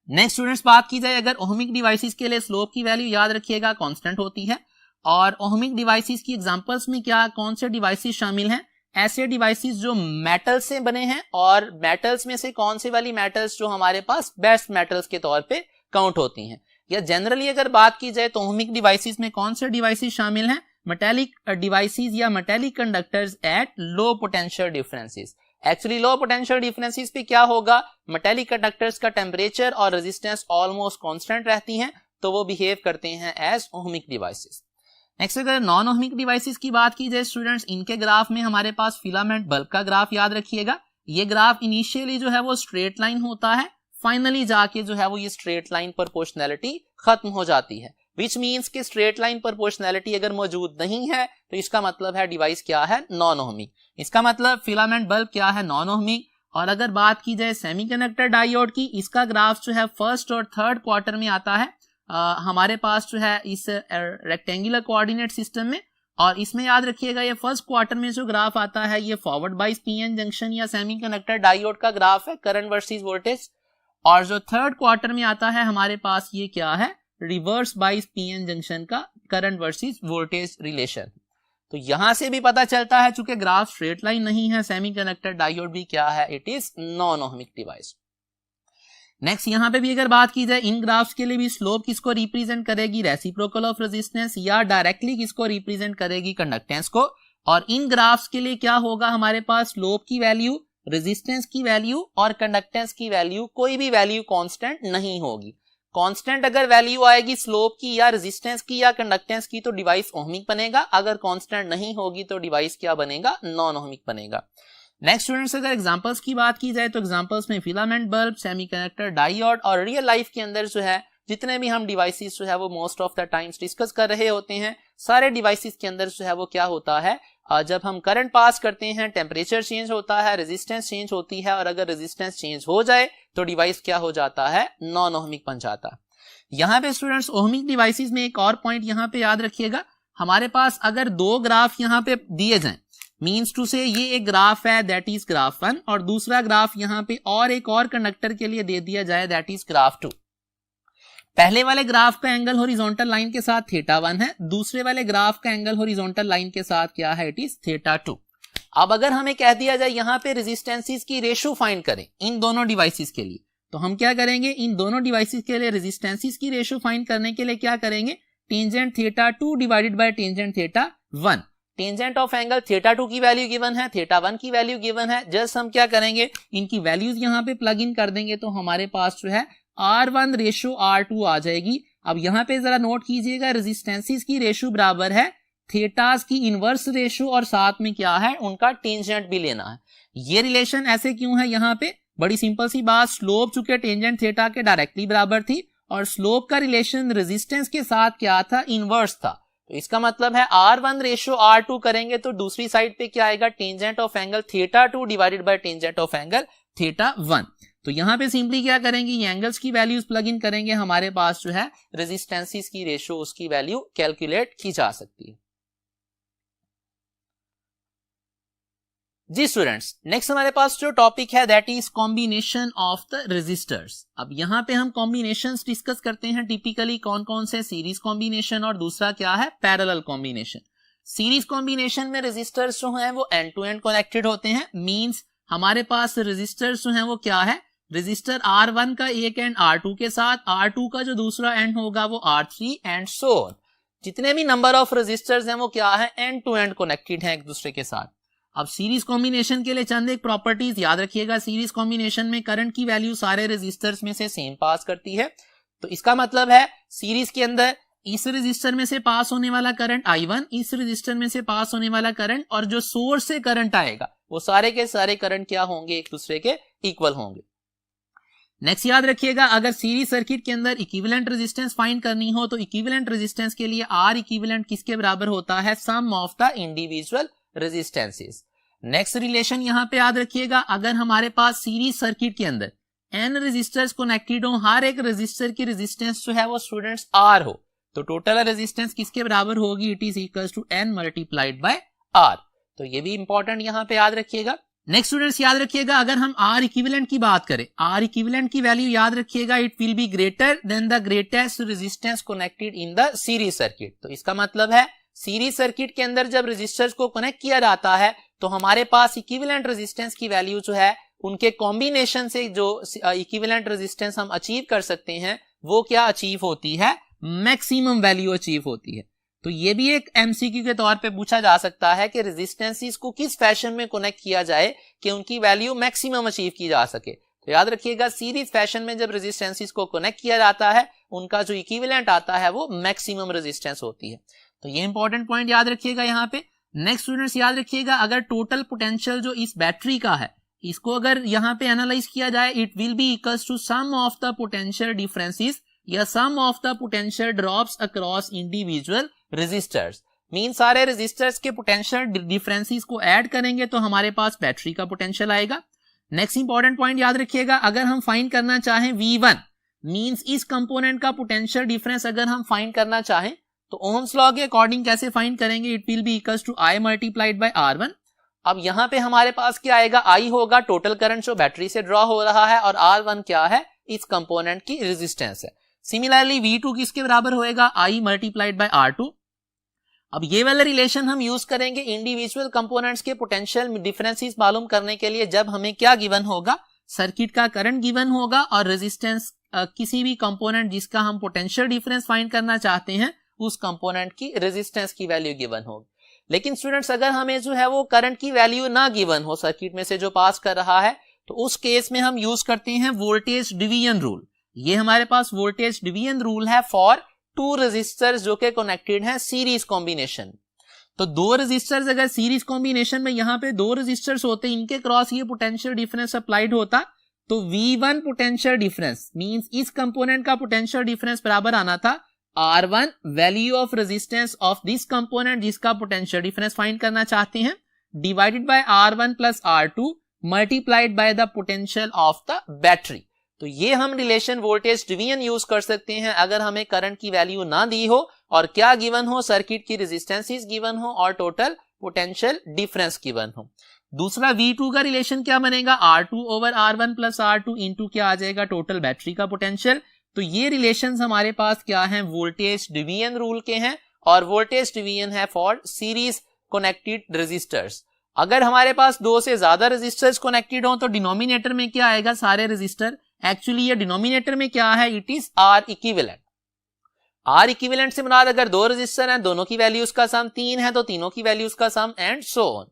Next students बात की जाए अगर ओहमिक डिवाइसेस के लिए स्लोप की वैल्यू याद रखिएगा कांस्टेंट होती है। और ओहमिक डिवाइसेस की एग्जांपल्स में क्या कौन से डिवाइसेस शामिल हैं, ऐसे डिवाइसेस जो मेटल से बने हैं और मेटल्स में से कौन सी वाली मेटल्स जो हमारे पास बेस्ट मेटल्स के तौर पे काउंट होती हैं। या जनरली अगर बात की जाए तो ओहमिक डिवाइसेस में कौन से डिवाइसेस शामिल हैं, मेटेलिक डिवाइसेस या metallic conductors at low potential differences. Actually low potential differences पे क्या होगा, मेटेलिक कंडक्टर्स का टेम्परेचर और रेजिस्टेंस ऑलमोस्ट कांस्टेंट रहती हैं तो वो बिहेव करते हैं एज ओहमिक डिवाइसेस। नेक्स्ट अगर नॉन ओहमिक डिवाइसेस की बात की जाए स्टूडेंट्स, इनके ग्राफ में हमारे पास फिलामेंट बल्ब का ग्राफ याद रखिएगा। ये ग्राफ इनिशियली जो है वो स्ट्रेट लाइन होता है, फाइनली जाके जो है वो ये स्ट्रेट लाइन प्रोपोर्शनैलिटी खत्म हो जाती है। विच मीन्स कि स्ट्रेट लाइन प्रोपोर्शनैलिटी अगर मौजूद नहीं है तो इसका मतलब है डिवाइस क्या है, नॉन ओहमिक। इसका मतलब फिलामेंट बल्ब क्या है, नॉन ओहमिक। और अगर बात की जाए सेमीकंडक्टर डायोड की, इसका ग्राफ जो है फर्स्ट और थर्ड क्वार्टर में आता है हमारे पास जो है इस रेक्टेंगुलर कोऑर्डिनेट सिस्टम में। और इसमें याद रखिएगा ये फर्स्ट क्वार्टर में जो ग्राफ आता है ये फॉरवर्ड बाइस पीएन जंक्शन या सेमीकंडक्टर डायोड का ग्राफ है, करंट वर्सेस वोल्टेज। और जो थर्ड क्वार्टर में आता है हमारे पास ये क्या है, रिवर्स बाइस पीएन जंक्शन का करंट वर्सेस वोल्टेज रिलेशन। तो यहां से भी पता चलता है चूंकि ग्राफ स्ट्रेट लाइन नहीं है, सेमीकंडक्टर डायोड भी क्या है, it is non ohmic device. Next यहां पे भी अगर बात की जाए इन ग्राफ्स के लिए भी स्लोप किसको रिप्रेजेंट करेगी, रेसिप्रोकल ऑफ रेजिस्टेंस, या डायरेक्टली किसको रिप्रेजेंट करेगी, कंडक्टेंस को। और इन ग्राफ्स के लिए क्या होगा हमारे पास, स्लोप की वैल्यू, रेजिस्टेंस की वैल्यू और कंडक्टेंस की वैल्यू, कोई भी वैल्यू कांस्टेंट नहीं होगी। कांस्टेंट अगर वैल्यू आएगी स्लोप की या रेजिस्टेंस की या कंडक्टेंस की तो डिवाइस ओहमिक बनेगा, अगर कांस्टेंट नहीं होगी तो डिवाइस क्या बनेगा, नॉन ओहमिक बनेगा। नेक्स्ट स्टूडेंट्स, अगर एग्जांपल्स की बात की जाए तो एग्जांपल्स में फिलामेंट बल्ब, सेमीकंडक्टर, डायोड और रियल लाइफ के अंदर जो है जितने भी हम डिवाइसेस जो है वो most of the times discuss कर रहे होते हैं, सारे डिवाइसेस के अंदर जो है वो क्या होता है, जब हम करंट पास करते हैं टेम्परेचर चेंज होता है, रेजिस्टेंस चेंज होती है, और अगर रेजिस्टेंस चेंज हो जाए तो डिवाइस क्या हो जाता है, नॉन ओहमिक बन जाता है। यहाँ पे स्टूडेंट्स ओहमिक डिवाइसेस में एक और पॉइंट यहाँ पे याद रखिएगा, हमारे पास अगर दो ग्राफ यहाँ पे दिए जाएं, मीन्स टू से ये एक ग्राफ है दैट इज ग्राफ 1 और दूसरा ग्राफ यहाँ पे और एक और कंडक्टर के लिए दे दिया जाए दैट इज ग्राफ 2। पहले वाले ग्राफ का एंगल हॉरिजॉन्टल लाइन के साथ θ1 है, दूसरे वाले ग्राफ का एंगल हॉरिजॉन्टल लाइन के साथ क्या है, इट इज θ2। अब अगर हमें कह दिया जाए यहाँ पे रेजिस्टेंसेस की रेशो फाइंड करें इन दोनों डिवाइसेस के लिए, तो हम क्या करेंगे, इन दोनों डिवाइसेस के लिए रेजिस्टेंसेस की रेशो फाइंड करने के लिए क्या करेंगे, tangent θ2 divided by tangent θ1। Tangent of angle θ2 की वैल्यू गिवन है, θ1 की वैल्यू गिवन है, जस्ट हम क्या करेंगे, इनकी वैल्यूज यहाँ पे प्लग इन कर देंगे तो हमारे पास जो है R1 रेशो R2 आ जाएगी। अब यहाँ पे जरा नोट कीजिएगा, रेजिस्टेंसेस की रेशो बराबर है थीटास की इनवर्स रेशो और साथ में क्या है, उनका टेंजेंट भी लेना है। ये रिलेशन ऐसे क्यों है यहाँ पे, बड़ी सिंपल सी बात, स्लोप चूंकि टेंजेंट थीटा के डायरेक्टली बराबर थी और स्लोप का रिलेशन रेजिस्टेंस के साथ क्या था, इनवर्स था, तो इसका मतलब है R1 रेशो R2 करेंगे तो दूसरी साइड पे क्या आएगा, tangent of angle θ2 divided by tangent of angle θ1। तो यहां पे सिंपली क्या करेंगे, ये एंगल्स की वैल्यूज प्लग इन करेंगे, हमारे पास जो है रेजिस्टेंसेस की रेशो उसकी वैल्यू कैलकुलेट की जा सकती है। जी स्टूडेंट्स, नेक्स्ट हमारे पास जो टॉपिक है that is combination of the resistors. अब यहाँ पे हम कॉम्बिनेशंस डिस्कस करते हैं टिपिकली कौन कौन से, सीरीज कॉम्बिनेशन और दूसरा क्या है, पैरेलल कॉम्बिनेशन। सीरीज कॉम्बिनेशन में रेजिस्टर्स जो है वो एंड टू एंड कनेक्टेड होते हैं, मींस हमारे पास रेजिस्टर्स जो है वो क्या है, रेजिस्टर R1 का एक एंड R2 के साथ, R2 का जो दूसरा एंड होगा वो R3 एंड सो ऑन। जितने भी नंबर ऑफ रेजिस्टर्स हैं वो क्या है, एंड टू एंड कनेक्टेड हैं एक दूसरे के साथ। अब सीरीज कॉम्बिनेशन के लिए चंद एक प्रॉपर्टीज याद रखिएगा, सीरीज कॉम्बिनेशन में करंट की वैल्यू सारे रेजिस्टर्स में से सेम पास करती है, तो इसका मतलब है सीरीज के अंदर इस रेजिस्टर में से पास होने वाला करंट I1, इस रेजिस्टर में से पास होने वाला करंट और जो सोर्स से करंट आएगा वो सारे के सारे करंट क्या होंगे, एक दूसरे के इक्वल होंगे। नेक्स्ट याद रखिएगा, अगर सीरीज सर्किट के अंदर इक्विवेलेंट रेजिस्टेंस फाइंड करनी हो तो इक्विवेलेंट रेजिस्टेंस के लिए R इक्विवेलेंट किसके बराबर होता है, sum of the individual resistances. Next relation यहाँ पे याद रखिएगा, अगर हमारे पास सीरीज सर्किट के अंदर n रेजिस्टर्स कनेक्टेड हो, हर एक रेजिस्टर की रेजिस्टेंस जो है वो स्टूडेंट्स R हो, तो टोटल रेजिस्टेंस किसके बराबर होगी, it is equals to n multiplied by R। तो ये भी इंपॉर्टेंट यहाँ पे याद रखिएगा। नेक्स्ट स्टूडेंट्स याद रखिएगा, अगर हम R इक्विवेलेंट की बात करें, R इक्विवेलेंट की वैल्यू याद रखिएगा, it will be greater than the greatest resistance connected in the series circuit. तो इसका मतलब है सीरीज सर्किट के अंदर जब रेजिस्टर्स को कनेक्ट किया जाता है तो हमारे पास इक्विवेलेंट रेजिस्टेंस की वैल्यू जो है उनके कॉम्बिनेशन से जो इक्विवेलेंट रेजिस्टेंस हम अचीव कर सकते हैं वो क्या अचीव होती है, मैक्सिमम वैल्यू अचीव होती है। तो ये भी एक एमसीक्यू के तौर पे पूछा जा सकता है कि रेजिस्टेंसेस को किस फैशन में कनेक्ट किया जाए कि उनकी वैल्यू मैक्सिमम अचीव की जा सके। तो याद रखिएगा, सीरीज फैशन में जब रेजिस्टेंसेस को कनेक्ट किया जाता है उनका जो इक्विवेलेंट आता है वो मैक्सिमम रेजिस्टेंस होती है। तो ये इंपॉर्टेंट पॉइंट याद रखिएगा यहाँ पे। नेक्स्ट स्टूडेंट्स याद रखिएगा, अगर टोटल पोटेंशियल जो इस बैटरी का है इसको अगर यहाँ पे एनालाइज किया जाए, it will be equals to sum of the potential differences या sum of the potential drops across individual resistors. Mean सारे रेजिस्टर्स के पोटेंशियल डिफरेंसेस को ऐड करेंगे तो हमारे पास बैटरी का पोटेंशियल आएगा। नेक्स्ट इंपॉर्टेंट पॉइंट याद रखिएगा, अगर हम फाइंड करना चाहें V1 मींस इस कंपोनेंट का पोटेंशियल डिफरेंस अगर हम फाइंड करना चाहें तो ओम्स लॉ के अकॉर्डिंग कैसे फाइंड करेंगे, it will be equals to I multiplied by R1। अब यहाँ पे हमारे पास क्या आएगा, I होगा टोटल करंट जो बैटरी से ड्रॉ हो रहा है और R1 क्या है, इस कंपोनेंट की रेजिस्टेंस है। सिमिलरली V2 किसके बराबर होएगा, I मल्टीप्लाइड बाय R2। अब ये वाला रिलेशन हम यूज करेंगे इंडिविजुअल कंपोनेंट्स के पोटेंशियल डिफरेंसेस मालूम करने के लिए, जब हमें क्या गिवन होगा, सर्किट का करंट गिवन होगा और रेजिस्टेंस किसी भी कंपोनेंट जिसका हम पोटेंशियल डिफरेंस फाइंड करना चाहते हैं उस कंपोनेंट की रेजिस्टेंस की वैल्यू गिवन होगी। लेकिन स्टूडेंट्स अगर हमें जो है वो करंट की वैल्यू ना गिवन हो सर्किट में से जो पास कर रहा है, तो उस केस में हम यूज करते हैं वोल्टेज डिवीजन रूल, ये हमारे पास वोल्टेज डिवीजन रूल है फॉर टू रेजिस्टर्स जो के कनेक्टेड हैं सीरीज कॉम्बिनेशन। तो दो रेजिस्टर्स अगर सीरीज कॉम्बिनेशन में यहाँ पे दो रेजिस्टर्स होते, इनके क्रॉस ये पोटेंशियल डिफरेंस अप्लाइड होता, तो V1 पोटेंशियल डिफरेंस मींस इस कंपोनेंट का पोटेंशियल डिफरेंस बराबर आना था R1 value of resistance of this component जिसका पोटेंशियल डिफरेंस फाइंड करना चाहते हैं, divided by R1 plus R2 multiplied by the potential of the battery. तो ये हम रिलेशन वोल्टेज डिवीजन यूज कर सकते हैं अगर हमें करंट की वैल्यू ना दी हो और क्या गिवन हो, सर्किट की रेजिस्टेंसेस गिवन हो और टोटल पोटेंशियल डिफरेंस गिवन हो। दूसरा V2 का रिलेशन क्या बनेगा, R2 over R1 plus R2 into क्या आ जाएगा, टोटल बैटरी का पोटेंशियल। तो ये रिलेशंस हमारे पास क्या हैं, वोल्टेज डिवीजन रूल के हैं और वोल्टेज डिवीजन है फॉर सीरीज कनेक्टेड रेजिस्टर्स। अगर हमारे पास दो से ज्यादा रेजिस्टर्स कनेक्टेड हो तो डिनोमिनेटर में क्या आएगा, सारे रेजिस्टर। एक्चुअली ये डिनोमिनेटर में क्या है, it is R equivalent. R equivalent से मुराद अगर दो रेजिस्टर हैं, दोनों की वैल्यूज का सम 3 है तो तीनों की वैल्यूज का सम एंड सो ऑन।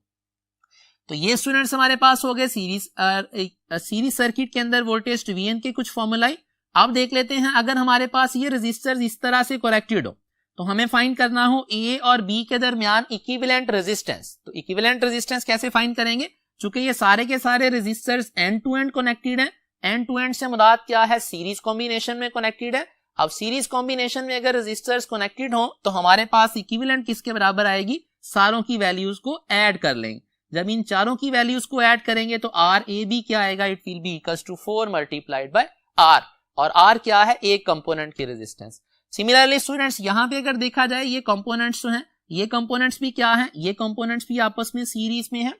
तो ये स्टूडेंट्स हमारे पास हो गए सीरीज सर्किट के अंदर वोल्टेज डिवीजन के कुछ फॉर्मूलाए। अब देख लेते हैं अगर हमारे पास ये रेजिस्टर्स इस तरह से कनेक्टेड हो तो हमें फाइंड करना हो A और B के दरमियान इक्विवेलेंट रेजिस्टेंस। तो इक्विवेलेंट रेजिस्टेंस कैसे फाइंड करेंगे, चूंकि ये सारे के सारे resistors end to end connected हैं। एंड टू एंड से मुराद क्या है, सीरीज कॉम्बिनेशन में कनेक्टेड है। अब सीरीज कॉम्बिनेशन में अगर रेजिस्टर्स कनेक्टेड हो तो हमारे पास इक्विवेलेंट किसके बराबर आएगी, सारों की वैल्यूज को ऐड कर लेंगे। जब इन चारों की वैल्यूज को ऐड करेंगे तो RAB क्या आएगा, it will be equals to 4 multiplied by R, और R क्या है, एक कंपोनेंट की रेजिस्टेंस। सिमिलरली स्टूडेंट्स यहाँ पे अगर देखा जाए ये कंपोनेंट्स जो हैं, ये कंपोनेंट्स भी क्या हैं, ये कंपोनेंट्स भी आपस में सीरीज में हैं।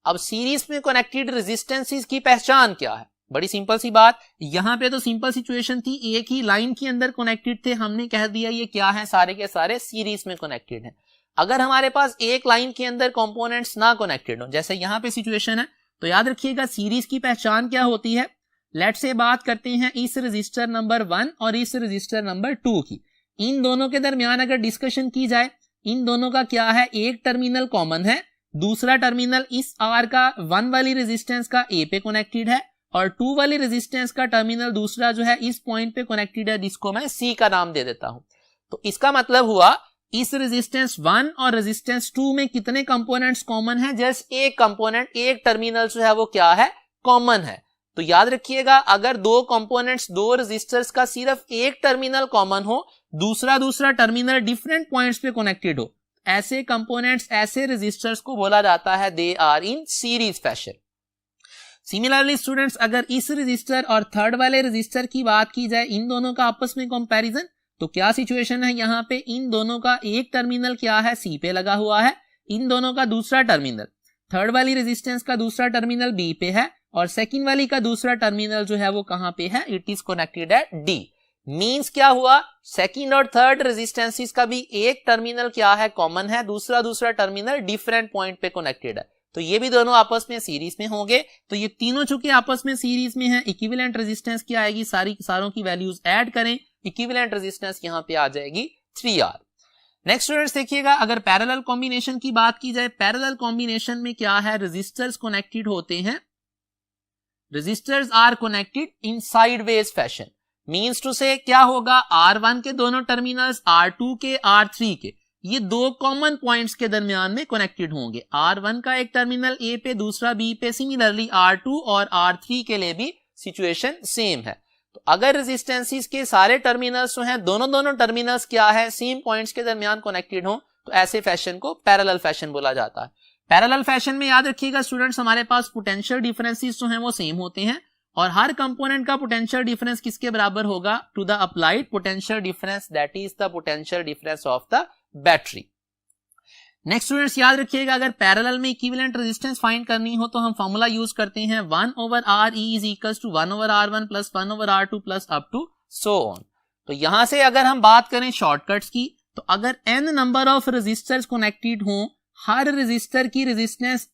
अब सीरीज में कनेक्टेड रेजिस्टेंसेस की पहचान क्या है, बड़ी सिंपल सी बात। यहाँ पे तो सिंपल सिचुएशन थी, एक ही लाइन के अंदर कनेक्टेड थे, हमने कह दिया ये क्या है, सारे के सारे सीरीज में कनेक्टेड हैं। अगर हमारे पास एक लाइन के अंदर कंपोनेंट्स ना कनेक्टेड हो, जैसे यहाँ पे सिचुएशन है, तो याद रखिएगा सीरीज की पहचान क्या होती है। लेट्स से बात करते हैं इस रजिस्टर नंबर 1 और इस रजिस्टर नंबर 2 की। इन दोनों के दरमियान अगर डिस्कशन की जाए, इन दोनों का क्या है, एक टर्मिनल कॉमन है, दूसरा टर्मिनल इस R का 1 वाली रेजिस्टेंस का A पे कनेक्टेड है और 2 वाली रेजिस्टेंस का टर्मिनल दूसरा जो है इस पॉइंट पे कनेक्टेड है, जिसको मैं C का नाम दे देता हूं। तो इसका मतलब हुआ इस रेजिस्टेंस 1 और रेजिस्टेंस 2 में कितने कंपोनेंट्स कॉमन है, जस्ट एक कंपोनेंट, एक टर्मिनल जो है वो क्या है, कॉमन है। तो याद रखिएगा अगर दो कंपोनेंट्स, दो रेजिस्टर्स का सिर्फ एक टर्मिनल कॉमन हो, दूसरा टर्मिनल डिफरेंट पॉइंट्स पे कनेक्टेड हो, ऐसे कंपोनेंट्स, ऐसे रेजिस्टर्स को बोला जाता है they are in series fashion. Similarly students अगर इस रेजिस्टर और थर्ड वाले रेजिस्टर की बात की जाए, इन दोनों का आपस में कंपैरिजन, तो क्या सिचुएशन है, यहाँ पे इन दोनों का एक टर्मिनल क्या है, C पे लगा हुआ है, इन दोनों का दूसरा टर्मिनल, थर्ड वाली रेजिस्टेंस का दूसरा टर्मिनल B पे है और सेकंड वाली का दूसरा टर्मिनल जो है वो कहां पे है, it is connected eight D। Means क्या हुआ, सेकंड और थर्ड रेजिस्टेंसेस का भी एक टर्मिनल क्या है, कॉमन है, दूसरा टर्मिनल डिफरेंट पॉइंट पे कनेक्टेड है, तो ये भी दोनों आपस में सीरीज में होंगे। तो ये तीनों चूंकि आपस में सीरीज में है, इक्विवेलेंट रेजिस्टेंस क्या आएगी, सारों की वैल्यूज ऐड करें, इक्विवेलेंट रेजिस्टेंस यहाँ पे आ जाएगी 3R। नेक्स्ट स्टूडेंट्स देखिएगा अगर पैरेलल कॉम्बिनेशन की बात की जाए, पैरेलल कॉम्बिनेशन में क्या है, रेजिस्टर्स कनेक्टेड होते हैं, resistors are connected in sideways fashion. Means to say क्या होगा, R1 के दोनों टर्मिनल्स R2 के, R3 के, ये दो कॉमन पॉइंट्स के दरमियान में कनेक्टेड होंगे। R1 का एक टर्मिनल A पे, दूसरा B पे, सिमिलरली R2 और R3 के लिए भी सिचुएशन सेम है। तो अगर रेजिस्टेंसेस के सारे टर्मिनल्स जो हैं, दोनों टर्मिनल्स क्या है, सेम पॉइंट्स के दरमियान कनेक्टेड हो, तो ऐसे फैशन को पैरेलल फैशन बोला जाता है। पैरेलल फैशन में याद रखिएगा स्टूडेंट्स हमारे पास पोटेंशियल डिफरेंसेस जो हैं वो सेम होते हैं और हर कंपोनेंट का पोटेंशियल डिफरेंस किसके बराबर होगा, to the applied potential difference, that is the potential difference of the battery. Next students याद रखिएगा अगर पैरेलल में इक्विवेलेंट रेजिस्टेंस फाइंड करनी हो तो हम फॉर्मूला यूज करते हैं 1 over R E is equals to 1 over R1 plus 1 over R2 plus up to so on. तो यहां से अगर हम बात करें शॉर्टकट्स की, तो अगर n number of resistors connected हो, हर रेजिस्टर की रेजिस्टेंस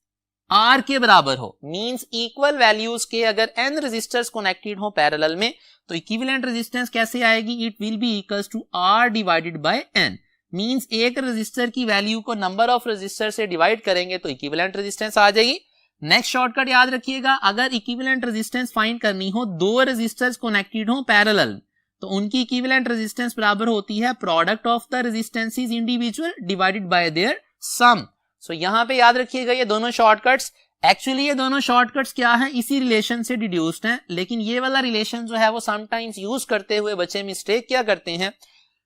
R के बराबर हो, मींस इक्वल वैल्यूज के अगर n रेजिस्टर्स कनेक्टेड हो पैरेलल में, तो इक्विवेलेंट रेजिस्टेंस कैसे आएगी, it will be equals to R divided by n। Means एक रेजिस्टर की वैल्यू को नंबर ऑफ रेजिस्टर से डिवाइड करेंगे तो इक्विवेलेंट रेजिस्टेंस आ जाएगी। नेक्स्ट शॉर्टकट याद रखिएगा, अगर इक्विवेलेंट रेजिस्टेंस फाइंड करनी हो, दो रेजिस्टर्स कनेक्टेड हो पैरेलल, तो उनकी इक्विवेलेंट रेजिस्टेंस बराबर होती है product of the resistances individual divided by their sum. So यहां पे याद रखिएगा ये दोनों शॉर्टकट्स, एक्चुअली ये दोनों शॉर्टकट्स क्या है, इसी रिलेशन से डिड्यूस्ड हैं, लेकिन ये वाला रिलेशन जो है वो समटाइम्स यूज करते हुए बच्चे मिस्टेक क्या करते हैं,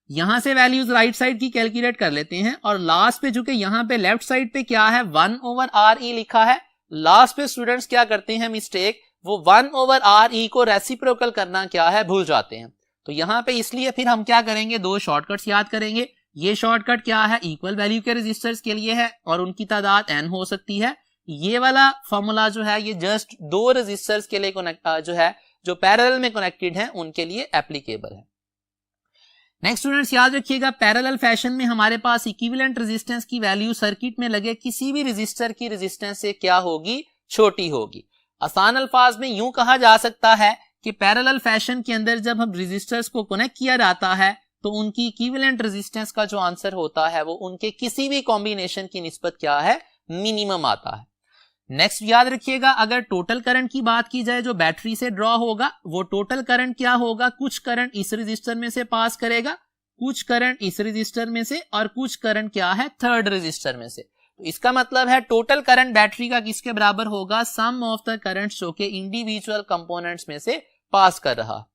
यहां से वैल्यूज राइट साइड की कैलकुलेट कर लेते हैं और लास्ट पे जो कि यहां पे लेफ्ट साइड पे क्या है 1/RE लिखा है, लास्ट पे स्टूडेंट्स क्या करते हैं मिस्टेक, वो 1/RE को रेसिप्रोकल करना क्या है भूल जाते हैं। तो यहां पे इसलिए फिर हम क्या करेंगे, दो शॉर्टकट्स याद करेंगे। ये शॉर्टकट क्या है, इक्वल वैल्यू के रेजिस्टर्स के लिए है और उनकी तादाद n हो सकती है। ये वाला फॉर्मूला जो है ये जस्ट दो रेजिस्टर्स के लिए जो है जो पैरेलल में कनेक्टेड हैं उनके लिए एप्लीकेबल है। नेक्स्ट स्टूडेंट्स याद रखिएगा, पैरेलल फैशन में हमारे पास इक्विवेलेंट रेजिस्टेंस की वैल्यू सर्किट में लगे किसी भी रेजिस्टर की रेजिस्टेंस से क्या होगी, छोटी होगी। आसान अल्फाज में यूं कहा जा सकता है कि पैरेलल फैशन के अंदर जब हम रेजिस्टर्स को कनेक्ट किया जाता है तो उनकी इक्विवेलेंट रेजिस्टेंस का जो आंसर होता है वो उनके किसी भी कॉम्बिनेशन की निस्बत क्या है, मिनिमम आता है। नेक्स्ट याद रखिएगा, अगर टोटल करंट की बात की जाए जो बैटरी से ड्रॉ होगा, वो टोटल करंट क्या होगा, कुछ करंट इस रेजिस्टर में से पास करेगा, कुछ करंट इस रेजिस्टर में से और कुछ करंट क्या है थर्ड रेजिस्टर में से। तो इसका मतलब है टोटल करंट बैटरी का किसके बराबर होगा, सम ऑफ द करंट्स जो कि इंडिविजुअल कंपोनेंट्स में से पास कर रहा।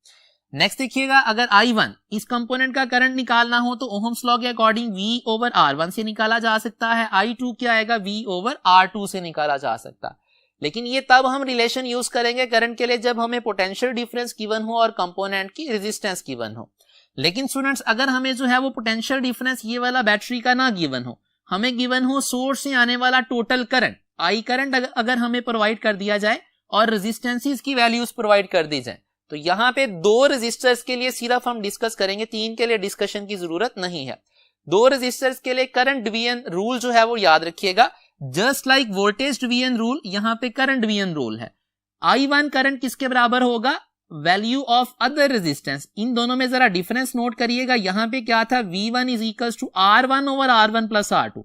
नेक्स्ट देखिएगा, अगर I1 इस कंपोनेंट का करंट निकालना हो तो ओहम्स लॉ के अकॉर्डिंग V/R1 से निकाला जा सकता है, I2 क्या आएगा V/R2 से निकाला जा सकता है। लेकिन ये तब हम रिलेशन यूज करेंगे करंट के लिए जब हमें पोटेंशियल डिफरेंस गिवन हो और कंपोनेंट की रेजिस्टेंस गिवन हो। लेकिन स्टूडेंट्स अगर हमें जो है वो पोटेंशियल डिफरेंस ये वाला बैटरी का ना गिवन हो, हमें गिवन हो सोर्स से आने वाला टोटल करंट, I करंट अगर हमें प्रोवाइड कर दिया जाए और रेजिस्टेंसेस की वैल्यूज प्रोवाइड कर दी जाए, तो यहां पे दो रेजिस्टर्स के लिए सिर्फ हम डिस्कस करेंगे, तीन के लिए डिस्कशन की जरूरत नहीं है। दो रेजिस्टर्स के लिए करंट डिवीजन रूल जो है वो याद रखिएगा, just like voltage division rule यहाँ पे करंट डिवीजन रूल है। I1 करंट किसके बराबर होगा, वैल्यू ऑफ अदर रेजिस्टेंस। इन दोनों में जरा डिफरेंस नोट करिएगा, यहाँ पे क्या था V1 is equals to R1/R1 plus R2,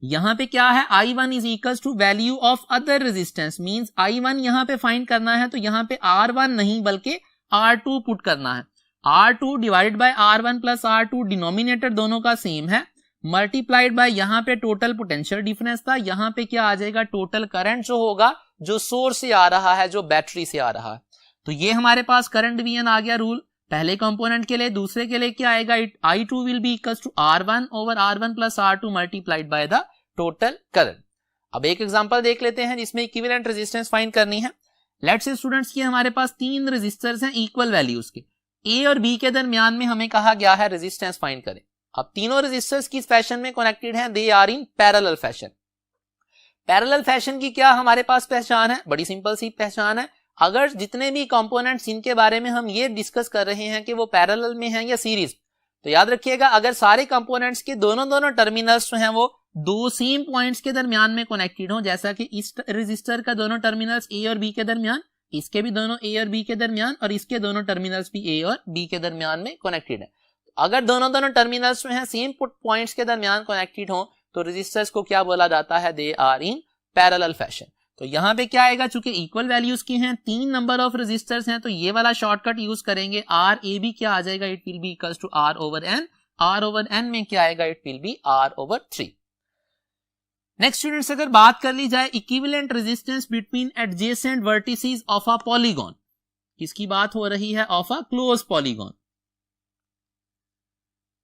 यहां पे क्या है I1 is equals to value of other resistance, means I1 यहां पे फाइंड करना है तो यहां पे R1 नहीं बल्कि R2 पुट करना है। R2 divided by R1 plus R2, denominator दोनों का सेम है, मल्टीप्लाइड बाय यहां पे टोटल पोटेंशियल डिफरेंस था, यहां पे क्या आ जाएगा टोटल करंट जो होगा जो सोर्स से आ रहा है, जो बैटरी से आ रहा है। तो ये हमारे पास करंट डिवीजन आ गया रूल पहले कंपोनेंट के लिए। दूसरे के लिए क्या आएगा, I2 will be equals to R1/R1 plus R2 multiplied by the total current. अब एक एग्जांपल देख लेते हैं जिसमें इक्विवेलेंट रेजिस्टेंस फाइंड करनी है। लेट्स से स्टूडेंट्स की हमारे पास तीन रेजिस्टर्स हैं इक्वल वैल्यूज के, ए और बी के दरमियान में हमें कहा गया है रेजिस्टेंस फाइंड करें। अब तीनों रेजिस्टर्स किस फैशन में कनेक्टेड हैं, they are in parallel fashion. Parallel fashion की क्या हमारे पास पहचान है, बड़ी सिंपल सी पहचान है, अगर जितने भी कंपोनेंट्स इनके बारे में हम ये डिस्कस कर रहे हैं कि वो पैरेलल में हैं या सीरीज, तो याद रखिएगा अगर सारे कंपोनेंट्स के दोनों टर्मिनल्स जो हैं वो दो सेम पॉइंट्स के दरमियान में कनेक्टेड हो, जैसा कि इस रेजिस्टर का दोनों टर्मिनल्स ए और बी के दरमियान, इसके भी दोनों ए और बी के दरमियान और इसके दोनों टर्मिनल्स भी ए और बी के दरमियान में कनेक्टेड है। अगर दोनों टर्मिनल्स में है सेम पॉइंट्स के दरमियान कनेक्टेड हो तो रेजिस्टर्स को क्या बोला जाता है, they are in parallel fashion. तो यहाँ पे क्या आएगा, चूंकि इक्वल वैल्यूज के हैं, तीन नंबर ऑफ रेजिस्टर्स हैं, तो ये वाला शॉर्टकट यूज करेंगे, आर ए बी क्या आ जाएगा, it will be equals to R/N, R/N में क्या आएगा, it will be R/3। Next students अगर बात कर ली जाए equivalent resistance between adjacent vertices of a polygon, किसकी बात हो रही है, ऑफ अ क्लोज पॉलीगॉन।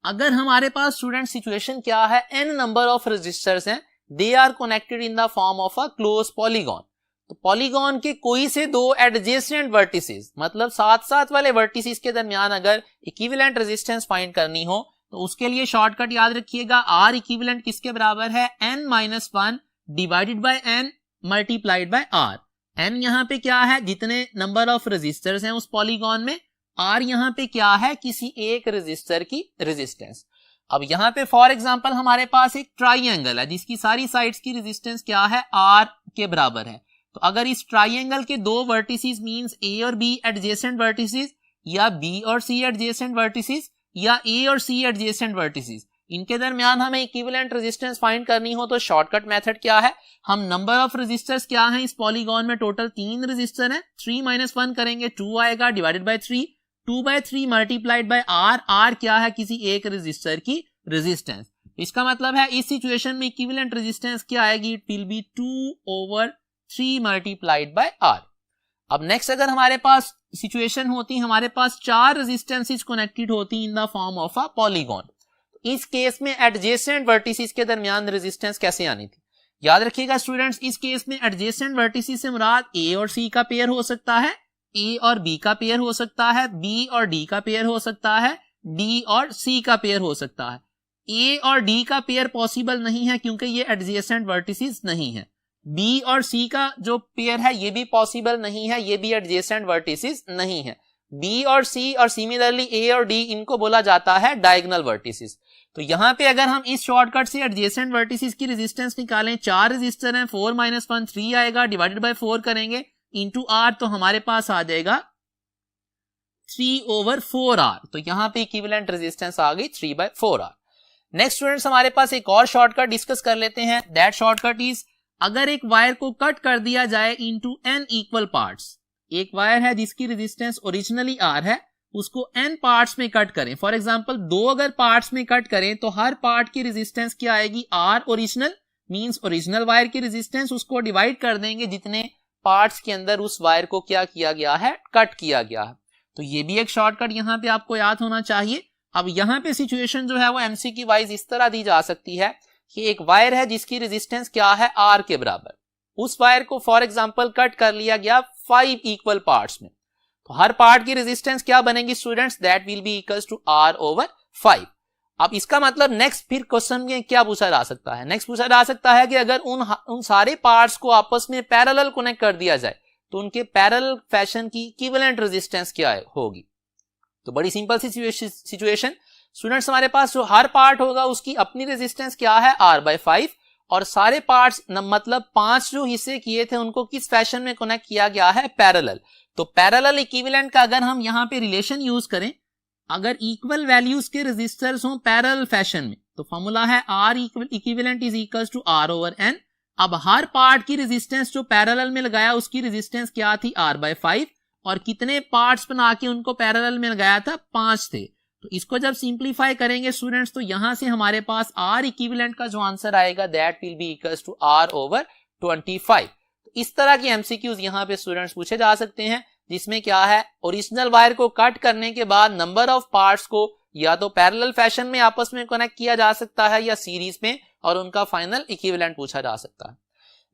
अगर हमारे पास स्टूडेंट सिचुएशन क्या है, n नंबर ऑफ रेजिस्टर्स हैं, they are connected in the form of a close polygon. तो पॉलीगॉन के कोई से दो एडजेसेंट वर्टिसेस, मतलब साथ साथ वाले वर्टिसेस के दरमियान अगर इक्विवेलेंट रेजिस्टेंस फाइंड करनी हो तो उसके लिए शॉर्टकट याद रखिएगा, आर इक्विवेलेंट किसके बराबर है, n-1 divided by n multiplied by r। n यहाँ पे क्या है, जितने नंबर ऑफ रेजिस्टर्स हैं उस पॉलीगॉन में, r यहाँ पे क्या है, किसी एक रेजिस्टर की रेजिस्टेंस। अब यहाँ पे फॉर एग्जांपल हमारे पास एक ट्राइंगल है जिसकी सारी साइड्स की रेजिस्टेंस क्या है, r के बराबर है। तो अगर इस ट्राइंगल के दो वर्टिसेस मींस a और b एडजेसेंट वर्टिसेस, या b और c एडजेसेंट वर्टिसेस, या a और c एडजेसेंट वर्टिसेस, इनके दरमियान हमें इक्विवेलेंट रेजिस्टेंस फाइंड करनी हो तो शॉर्टकट मेथड क्या है, हम नंबर ऑफ रेजिस्टर्स क्या है इस पॉलीगॉन में, टोटल 3 रेजिस्टर है, 3 - 1 करेंगे 2 आएगा, divided by 3, 2/3 multiplied by R, R क्या है किसी एक रेजिस्टर की रेजिस्टेंस। इसका मतलब है इस सिचुएशन में इक्विवेलेंट रेजिस्टेंस क्या आएगी, it will be 2/3 multiplied by R. अब नेक्स्ट अगर हमारे पास सिचुएशन होती, हमारे पास 4 रेजिस्टेंसेस कनेक्टेड होती इन the form of a polygon, इस केस में एडजेसेंट वर्टिसेस के दरमियान रेजिस्टेंस कैसे आनी थी। याद रखिएगा स्टूडेंट्स, इस केस में एडजेसेंट वर्टिसेस से मुराद ए और सी का पेयर हो सकता है, ए और बी का पेयर हो सकता है, बी और डी का पेयर हो सकता है, डी और सी का पेयर हो सकता है। ए और डी का पेयर पॉसिबल नहीं है क्योंकि ये एडजेसेंट वर्टिसेस नहीं है। बी और सी का जो पेयर है ये भी पॉसिबल नहीं है, ये भी एडजेसेंट वर्टिसेस नहीं है। बी और सी और सिमिलरली ए और डी, इनको बोला जाता है डायगोनल वर्टिसेस। तो यहां पे अगर हम इस शॉर्टकट से एडजेसेंट वर्टिसेस की रेजिस्टेंस निकालें, 4 रेजिस्टर हैं, 4 - 1 3 आएगा, डिवाइडेड बाय 4 करेंगे इनटू आर, तो हमारे पास आ जाएगा 3/4R। तो यहां पे इक्विवेलेंट रेजिस्टेंस आ गई 3/4R। नेक्स्ट स्टूडेंट्स हमारे पास एक और शॉर्टकट डिस्कस कर लेते हैं। दैट शॉर्टकट इज, अगर एक वायर को कट कर दिया जाए इनटू n इक्वल पार्ट्स, एक वायर है जिसकी रेजिस्टेंस ओरिजिनली R है, उसको n पार्ट्स में कट करें। फॉर एग्जांपल 2 अगर पार्ट्स में कट करें तो हर पार्ट की रेजिस्टेंस क्या आएगी, R original means original wire की रेजिस्टेंस, उसको डिवाइड कर देंगे जितने पार्ट्स के अंदर उस वायर को क्या किया गया है, कट किया गया है। तो ये भी एक शॉर्टकट यहां पे आपको याद होना चाहिए। अब यहां पे सिचुएशन जो है वो एमसीक्यू वाइज इस तरह दी जा सकती है कि एक वायर है जिसकी रेजिस्टेंस क्या है, R के बराबर, उस वायर को फॉर एग्जांपल कट कर लिया गया 5 इक्वल पार्ट्स में, तो हर पार्ट की रेजिस्टेंस क्या बनेगी students, that will be equals to R/5। अब इसका मतलब नेक्स्ट फिर क्वेश्चन में क्या पूछा जा सकता है, नेक्स्ट पूछा जा सकता है कि अगर उन सारे पार्ट्स को आपस में पैरेलल कनेक्ट कर दिया जाए तो उनके पैरेलल फैशन की इक्विवेलेंट रेजिस्टेंस क्या होगी। तो बड़ी सिंपल सी सिचुएशन स्टूडेंट्स, हमारे पास जो हर पार्ट होगा उसकी अपनी रेजिस्टेंस क्या है, R/5, और सारे पार्ट्स मतलब 5 जो हिस्से किए थे उनको किस फैशन में कनेक्ट किया गया है, पैरेलल। तो पैरेलल इक्विवेलेंट का अगर हम यहां पे रिलेशन यूज करें, अगर इक्वल वैल्यूज के रेजिस्टर्स हों पैरेलल फैशन में, तो फॉर्मूला है R equivalent is equals to R/n। अब हर पार्ट की रेजिस्टेंस जो पैरेलल में लगाया उसकी रेजिस्टेंस क्या थी, R/5, और कितने पार्ट्स बना के उनको पैरेलल में लगाया था, 5 थे। तो इसको जब सिंप्लीफाई करेंगे स्टूडेंट्स तो यहां से हमारे पास R इक्विवेलेंट का जो आंसर आएगा that will be equals to R/25। इस तरह की एमसीक्यूज यहां पे स्टूडेंट्स पूछे जा सकते हैं, जिसमें क्या है, ओरिजिनल वायर को कट करने के बाद नंबर ऑफ पार्ट्स को या तो पैरेलल फैशन में आपस में कनेक्ट किया जा सकता है या सीरीज में, और उनका फाइनल इक्विवेलेंट पूछा जा सकता है।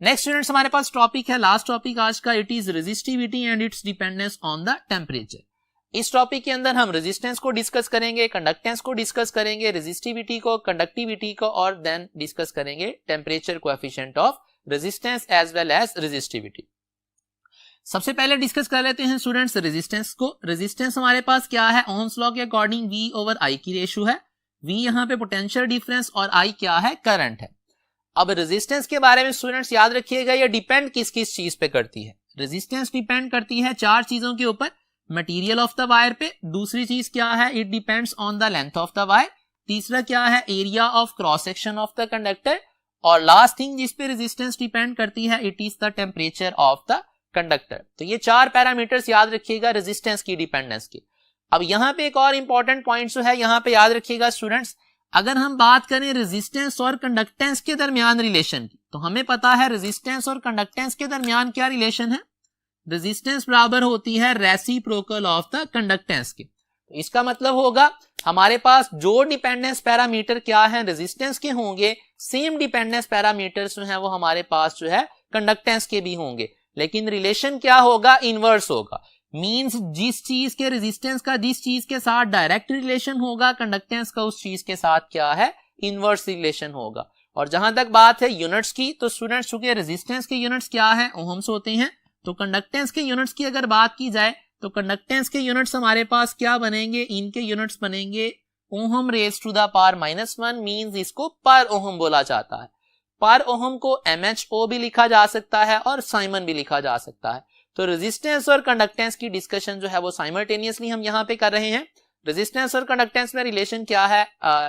नेक्स्ट स्टूडेंट्स हमारे पास टॉपिक है, लास्ट टॉपिक आज का, it is resistivity and it's dependence on the temperature. इस टॉपिक के अंदर हम रेजिस्टेंस को डिस्कस करेंगे, कंडक्टेंस को डिस्कस करेंगे, रेजिस्टिविटी को, कंडक्टिविटी को, और देन डिस्कस करेंगे temperature coefficient of resistance as well as resistivity. सबसे पहले डिस्कस कर लेते हैं स्टूडेंट्स रेजिस्टेंस को। रेजिस्टेंस हमारे पास क्या है, ओम्स लॉ के अकॉर्डिंग V/I की रेशियो है। V यहाँ पे पोटेंशियल डिफरेंस और I क्या है, करंट है। अब रेजिस्टेंस के बारे में स्टूडेंट्स याद रखिएगा, ये डिपेंड किस किस चीज पे करती है। रेजिस्टेंस डिपेंड करती है 4 चीजों के ऊपर, मटेरियल ऑफ द वायर पे, दूसरी चीज क्या है, it depends on the length of the wire, तीसरा क्या है, area of cross section of the conductor, और लास्ट थिंग जिस पे रेजिस्टेंस डिपेंड करती है, it is the temperature of the conductor. तो ये 4 पैरामीटर्स याद रखिएगा रेजिस्टेंस की डिपेंडेंस के। अब यहां पे एक और इंपॉर्टेंट पॉइंट जो है यहां पे याद रखिएगा स्टूडेंट्स, अगर हम बात करें रेजिस्टेंस और कंडक्टेंस के दरमियान रिलेशन की, तो हमें पता है रेजिस्टेंस और कंडक्टेंस के दरमियान क्या रिलेशन है, रेजिस्टेंस बराबर होती है रेसिप्रोकल ऑफ द कंडक्टेंस के। तो इसका मतलब होगा हमारे पास जो डिपेंडेंस पैरामीटर क्या है रेजिस्टेंस के होंगे, सेम डिपेंडेंस पैरामीटर्स जो है वो हमारे पास जो है कंडक्टेंस के भी होंगे, लेकिन रिलेशन क्या होगा, इनवर्स होगा। मींस जिस चीज के रेजिस्टेंस का जिस चीज के साथ डायरेक्ट रिलेशन होगा, कंडक्टेंस का उस चीज के साथ क्या है, इनवर्स रिलेशन होगा। और जहां तक बात है यूनिट्स की, तो स्टूडेंट्स चूंकि रेजिस्टेंस के यूनिट्स क्या है, ओहम्स होते हैं, तो कंडक्टेंस के यूनिट्स की अगर बात की जाए तो कंडक्टेंस के यूनिट्स हमारे पास क्या बनेंगे, इनके यूनिट्स बनेंगे ohm raise to the power -1, means इसको पर ओहम बोला जाता है। पर ओहम को MHO भी लिखा जा सकता है और साइमन भी लिखा जा सकता है। तो रेजिस्टेंस और कंडक्टेंस की डिस्कशन जो है वो साइमल्टेनियसली हम यहाँ पे कर रहे हैं। रेजिस्टेंस और कंडक्टेंस में रिलेशन क्या है,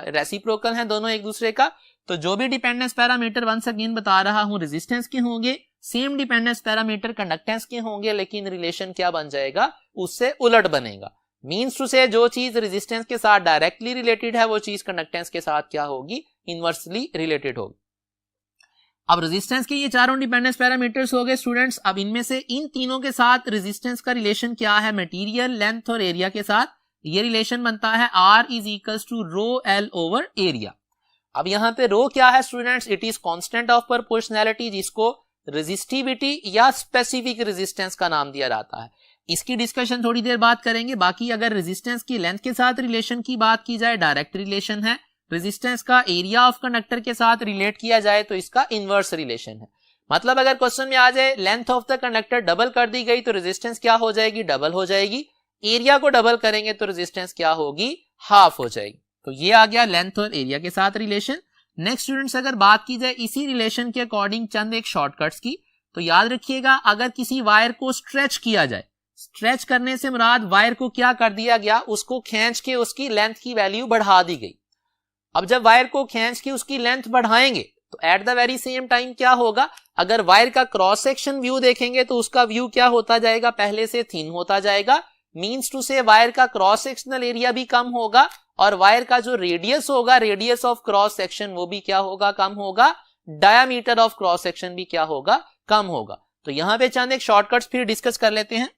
रेसिप्रोकल है दोनों एक दूसरे का। तो जो भी डिपेंडेंस पैरामीटर वंस अगेन बता रहा हूं रेजिस्टेंस के होंगे, सेम डिपेंडेंस पैरामीटर कंडक्टेंस के होंगे, लेकिन रिलेशन क्या बन जाएगा, उससे उलट बनेगा। मींस टू से जो चीज रेजिस्टेंस के साथ डायरेक्टली रिलेटेड है वो चीज कंडक्टेंस के साथ क्या होगी, इनवर्सली रिलेटेड होगी। अब रेजिस्टेंस के ये चारों डिपेंडेंस पैरामीटर्स हो गए स्टूडेंट्स। अब इनमें से इन तीनों के साथ रेजिस्टेंस का रिलेशन क्या है, मटेरियल, लेंथ और एरिया के साथ ये रिलेशन बनता है R is equals to rho L over area. अब यहाँ पे रो क्या है students, it is constant of proportionality, जिसको रेजिस्टिविटी या स्पेसिफिक रेजिस्टेंस का नाम दिया जाता है। इसकी डिस्कशन थोड़ी देर बाद करेंगे। बाकी अगर रेजिस्टेंस की लेंथ के साथ रिलेशन की बात की जाए, डायरेक्ट रिलेशन है। रेजिस्टेंस का एरिया ऑफ कंडक्टर के साथ रिलेट किया जाए तो इसका इनवर्स रिलेशन है। मतलब अगर क्वेश्चन में आ जाए length of the conductor double कर दी गई तो रेजिस्टेंस क्या हो जाएगी, डबल हो जाएगी। एरिया को डबल करेंगे तो रेजिस्टेंस क्या होगी, हाफ हो जाएगी। तो ये आ गया लेंथ और एरिया के साथ रिलेशन। नेक्स्ट स्टूडेंट्स अगर बात की जाए इसी रिलेशन के अकॉर्डिंग चंद एक शॉर्टकट्स की, तो याद रखिएगा अगर किसी वायर को स्ट्रेच किया जाए, स्ट्रेच करने से मुराद वायर को क्या कर दिया गया, उसको खींच के उसकी लेंथ की वैल्यू बढ़ा दी गई। अब जब वायर को खींच के उसकी लेंथ बढ़ाएंगे तो eight the very same time क्या होगा, अगर वायर का क्रॉस सेक्शन व्यू देखेंगे तो उसका व्यू क्या होता जाएगा, पहले से थिन होता जाएगा। मींस टू से वायर का क्रॉस सेक्शनल एरिया भी कम होगा और वायर का जो रेडियस होगा, रेडियस ऑफ क्रॉस सेक्शन, वो भी क्या होगा, कम होगा। डायामीटर ऑफ क्रॉस सेक्शन भी क्या होगा, कम होगा। तो यहां पे चंद एक शॉर्टकट्स फिर डिस्कस कर लेते हैं।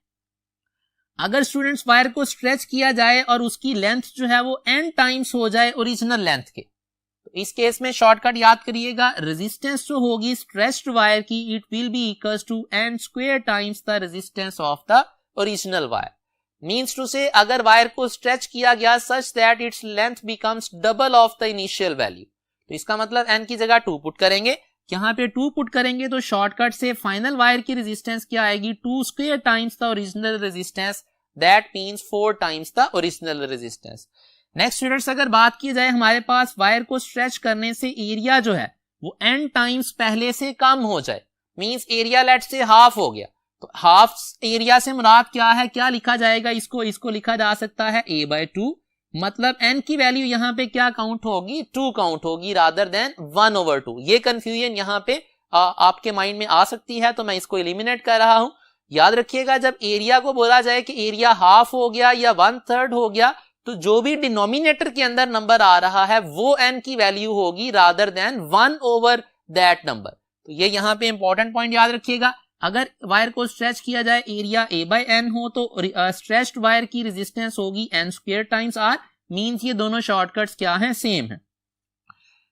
अगर स्टूडेंट्स वायर को स्ट्रेच किया जाए और उसकी लेंथ जो है वो n टाइम्स हो जाए ओरिजिनल लेंथ के, तो इस केस में शॉर्टकट याद करिएगा, रेजिस्टेंस जो होगी स्ट्रेच्ड वायर की, it will be equals to n square times the resistance of the original wire. Means to say अगर वायर को स्ट्रेच किया गया such that its length becomes double of the initial value, तो इसका मतलब n की जगह 2 पुट करेंगे। यहाँ पे 2 पुट करेंगे तो शॉर्टकट से फाइनल वायर की रेजिस्टेंस क्या आएगी, 2 square times the original resistance, that means 4 times the original resistance. Next students अगर बात की जाए हमारे पास वायर को स्ट्रेच करने से एरिया जो है वो n टाइम्स पहले से कम हो जाए, मींस एरिया लेट से हाफ हो गया, तो हाफ एरिया से मुराद क्या है, क्या लिखा जाएगा, इसको लिखा जा सकता है a/2। मतलब n की वैल्यू यहाँ पे क्या काउंट होगी, 2 काउंट होगी रादर देन 1/2। ये कंफ्यूजन यहाँ पे आपके माइंड में आ सकती है, तो मैं इसको एलिमिनेट कर रहा हूं। याद रखिएगा जब एरिया को बोला जाए कि एरिया हाफ हो गया या 1/3 हो गया, तो जो भी डिनोमिनेटर के अंदर नंबर आ रहा है वो n की वैल्यू होगी रादर देन 1 दैट नंबर। तो ये यहाँ पे इंपॉर्टेंट पॉइंट याद रखिएगा। अगर वायर को स्ट्रेच किया जाए, एरिया a/n हो, तो स्ट्रेच्ड वायर की रेजिस्टेंस होगी n square times r। Means ये दोनों शॉर्टकट्स क्या हैं, सेम है।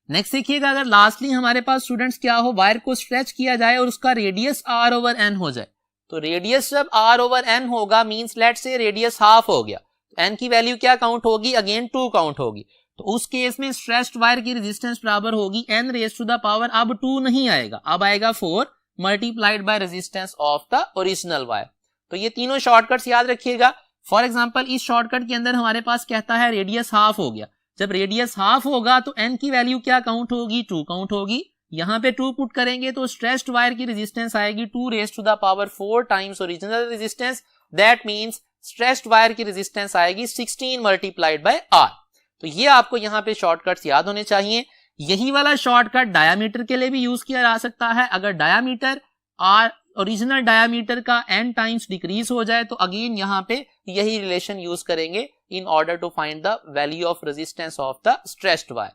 नेक्स्ट देखिएगा अगर लास्टली हमारे पास स्टूडेंट्स क्या हो, वायर को स्ट्रेच किया जाए और उसका रेडियस r/n हो जाए, तो रेडियस जब r/n होगा मींस लेट से रेडियस हाफ हो गया, तो n की वैल्यू क्या काउंट होगी, अगेन 2 काउंट होगी। तो उस केस में स्ट्रेच्ड वायर की रेजिस्टेंस बराबर होगी n raise to the power, अब 2 नहीं आएगा, अब आएगा 4 multiplied by resistance of the original wire. तो ये तीनों शॉर्टकट्स याद रखिएगा। फॉर एग्जांपल इस शॉर्टकट के अंदर हमारे पास कहता है रेडियस हाफ हो गया, जब रेडियस हाफ होगा तो n की वैल्यू क्या काउंट होगी, 2 काउंट होगी। यहाँ पे 2 पुट करेंगे तो स्ट्रेच्ड वायर की रेजिस्टेंस आएगी 2 raise to the power 4 times original resistance, that means stretched wire की रेजिस्टेंस आएगी 16 मल्टीप्लाइड बाय r। तो ये आपको यहाँ पे शॉर्टकट्स याद होने चाहिए। यही वाला शॉर्टकट डायामीटर के लिए भी यूज किया जा सकता है। अगर डायामीटर r ओरिजिनल डायामीटर का n टाइम्स डिक्रीज हो जाए तो अगेन यहाँ पे यही रिलेशन यूज करेंगे in order to find the value of resistance of the stretched wire.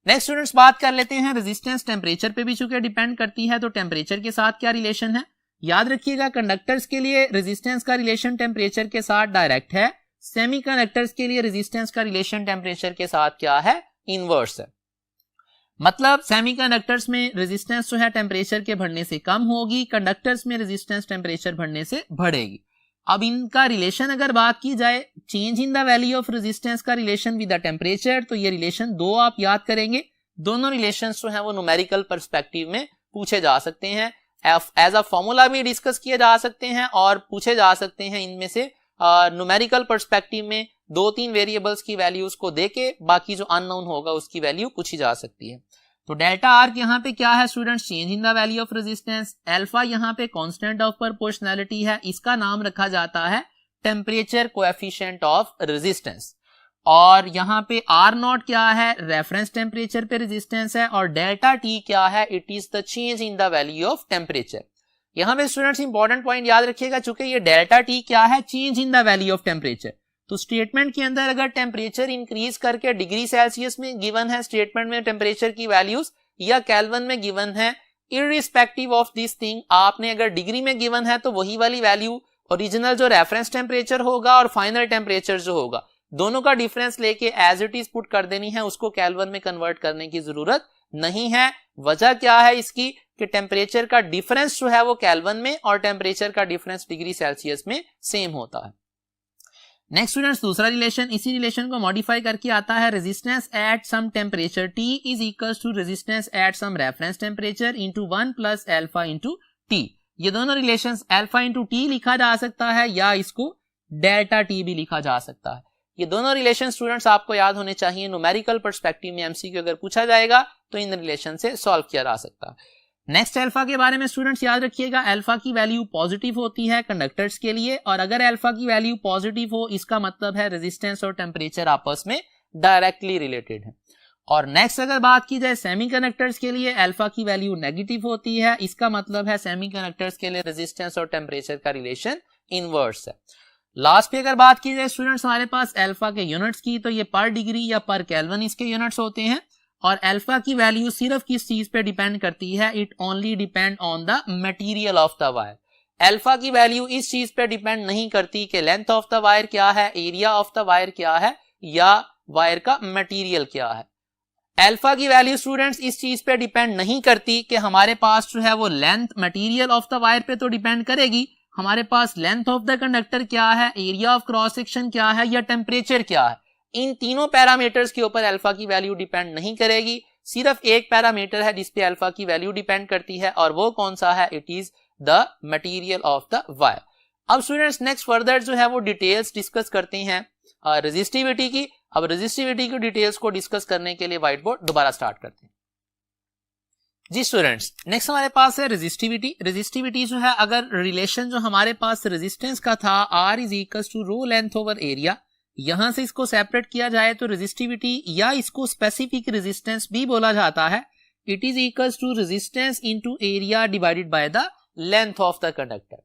Next students बात कर लेते हैं रेजिस्टेंस टेम्परेचर पे भी चूंकि डिपेंड करती है, तो टेम्परेचर के साथ क्या रिलेशन है। याद रखिएगा कंडक्टर्स के लिए रेजिस्टेंस का रिलेशन टेम्परेचर के साथ डायरेक्ट है, सेमीकंडक्टर्स के लिए रेजिस्टेंस का रिलेशन टेम्परेचर के साथ क्या है, इनवर्स है। मतलब सेमीकंडक्टर्स में रेजिस्टेंस जो है टेम्परेचर के बढ़ने से कम होगी, कंडक्टर्स में रेजिस्टेंस टेम्परेचर बढ़ने से बढ़ेगी। अब इनका रिलेशन अगर बात की जाए, change in the value of resistance का रिलेशन विद द टेम्परेचर, तो ये रिलेशन 2 आप याद करेंगे। दोनों रिलेशन जो है वो न्यूमेरिकल पर्सपेक्टिव में पूछे जा सकते हैं, एज अ फॉर्मूला भी डिस्कस किए जा सकते हैं और पूछे जा सकते हैं। इनमें से न्यूमेरिकल पर्सपेक्टिव में 2-3 वेरिएबल्स की वैल्यूज को देके बाकी जो अननोन होगा उसकी वैल्यू पूछी जा सकती है। तो डेल्टा आर यहाँ पे क्या है students, change in the value of resistance. Alpha यहाँ पे कांस्टेंट ऑफ प्रोपोर्शनैलिटी है, इसका नाम रखा जाता है टेम्परेचर कोएफिशिएंट ऑफ रेजिस्टेंस। और यहाँ पे आर नॉट क्या है, रेफरेंस टेम्परेचर पे रेजिस्टेंस है, और डेल्टा टी क्या है, it is the change in the value of temperature. यहाँ पे स्टूडेंट्स इंपॉर्टेंट पॉइंट याद रखिएगा, चूंकि ये डेल्टा टी क्या है, change in the value of temperature. तो स्टेटमेंट के अंदर अगर टेम्परेचर इंक्रीज करके डिग्री सेल्सियस में गिवन है स्टेटमेंट में टेम्परेचर की वैल्यूज, या केल्विन में गिवन है, इररिस्पेक्टिव ऑफ दिस थिंग, आपने अगर डिग्री में गिवन है तो वही वाली वैल्यू ओरिजिनल जो रेफरेंस टेम्परेचर होगा और फाइनल टेम्परेचर जो होगा, दोनों का डिफरेंस लेके एज इट इज पुट कर देनी है, उसको केल्विन में कन्वर्ट करने की जरूरत नहीं है। वजह क्या है इसकी, कि टेम्परेचर का डिफरेंस जो है वो केल्विन में और टेम्परेचर का डिफरेंस डिग्री सेल्सियस में सेम होता है। नेक्स्ट स्टूडेंट्स, दूसरा रिलेशन, इसी रिलेशन को मॉडिफाई करके आता है, resistance at some temperature T is equals to resistance at some reference temperature into 1 plus alpha into T। ये दोनों रिलेशंस अल्फा इनटू T लिखा जा सकता है या इसको डेल्टा T भी लिखा जा सकता है। ये दोनों रिलेशन स्टूडेंट्स आपको याद होने चाहिए, न्यूमेरिकल पर्सपेक्टिव में एमसीक्यू अगर पूछा जाएगा तो इन रिलेशन से सॉल्व किया जा सकता है। नेक्स्ट अल्फा के बारे में स्टूडेंट्स याद रखिएगा, अल्फा की वैल्यू पॉजिटिव होती है कंडक्टर्स के लिए, और अगर अल्फा की वैल्यू पॉजिटिव हो इसका मतलब है रेजिस्टेंस और टेम्परेचर आपस में डायरेक्टली रिलेटेड है। और नेक्स्ट अगर बात की जाए सेमीकंडक्टर्स के लिए, अल्फा की वैल्यू नेगेटिव होती है, इसका मतलब है सेमीकंडक्टर्स के लिए रेजिस्टेंस और टेम्परेचर का रिलेशन इनवर्स है। लास्ट पे अगर बात की जाए स्टूडेंट्स हमारे पास अल्फा के यूनिट्स की, तो ये पर डिग्री या पर केल्विन इसके यूनिट्स होते हैं, और अल्फा की वैल्यू सिर्फ किस चीज पे डिपेंड करती है, it only depend on the material of the wire. Alpha की वैल्यू इस चीज पे डिपेंड नहीं करती कि लेंथ ऑफ द वायर क्या है, एरिया ऑफ द वायर क्या है, या वायर का मटेरियल क्या है। अल्फा की वैल्यू स्टूडेंट्स इस चीज पे डिपेंड नहीं करती कि हमारे पास जो है वो length material of the wire पे तो डिपेंड करेगी, हमारे पास लेंथ ऑफ द कंडक्टर क्या है, एरिया ऑफ क्रॉस सेक्शन क्या है, या टेम्परेचर क्या है। इन तीनों पैरामीटर्स के ऊपर अल्फा की वैल्यू डिपेंड नहीं करेगी, सिर्फ एक पैरामीटर है जिसपे अल्फा की वैल्यू डिपेंड करती है, और वो कौन सा है, it is the material of the wire. अब स्टूडेंट्स नेक्स्ट फर्दर जो है वो डिटेल्स डिस्कस करते हैं रेजिस्टिविटी की। अब रेजिस्टिविटी की डिटेल्स को डिस्कस करने के लिए व्हाइट बोर्ड दोबारा स्टार्ट करते हैं। जी स्टूडेंट्स, नेक्स्ट हमारे पास है रेजिस्टिविटी। रेजिस्टिविटी जो है, अगर रिलेशन जो हमारे पास रेजिस्टेंस का था, R is equals to rho length over area, यहां से इसको सेपरेट किया जाए तो रेजिस्टिविटी या इसको स्पेसिफिक रेजिस्टेंस भी बोला जाता है, it is equals to resistance into area divided by the length of the conductor.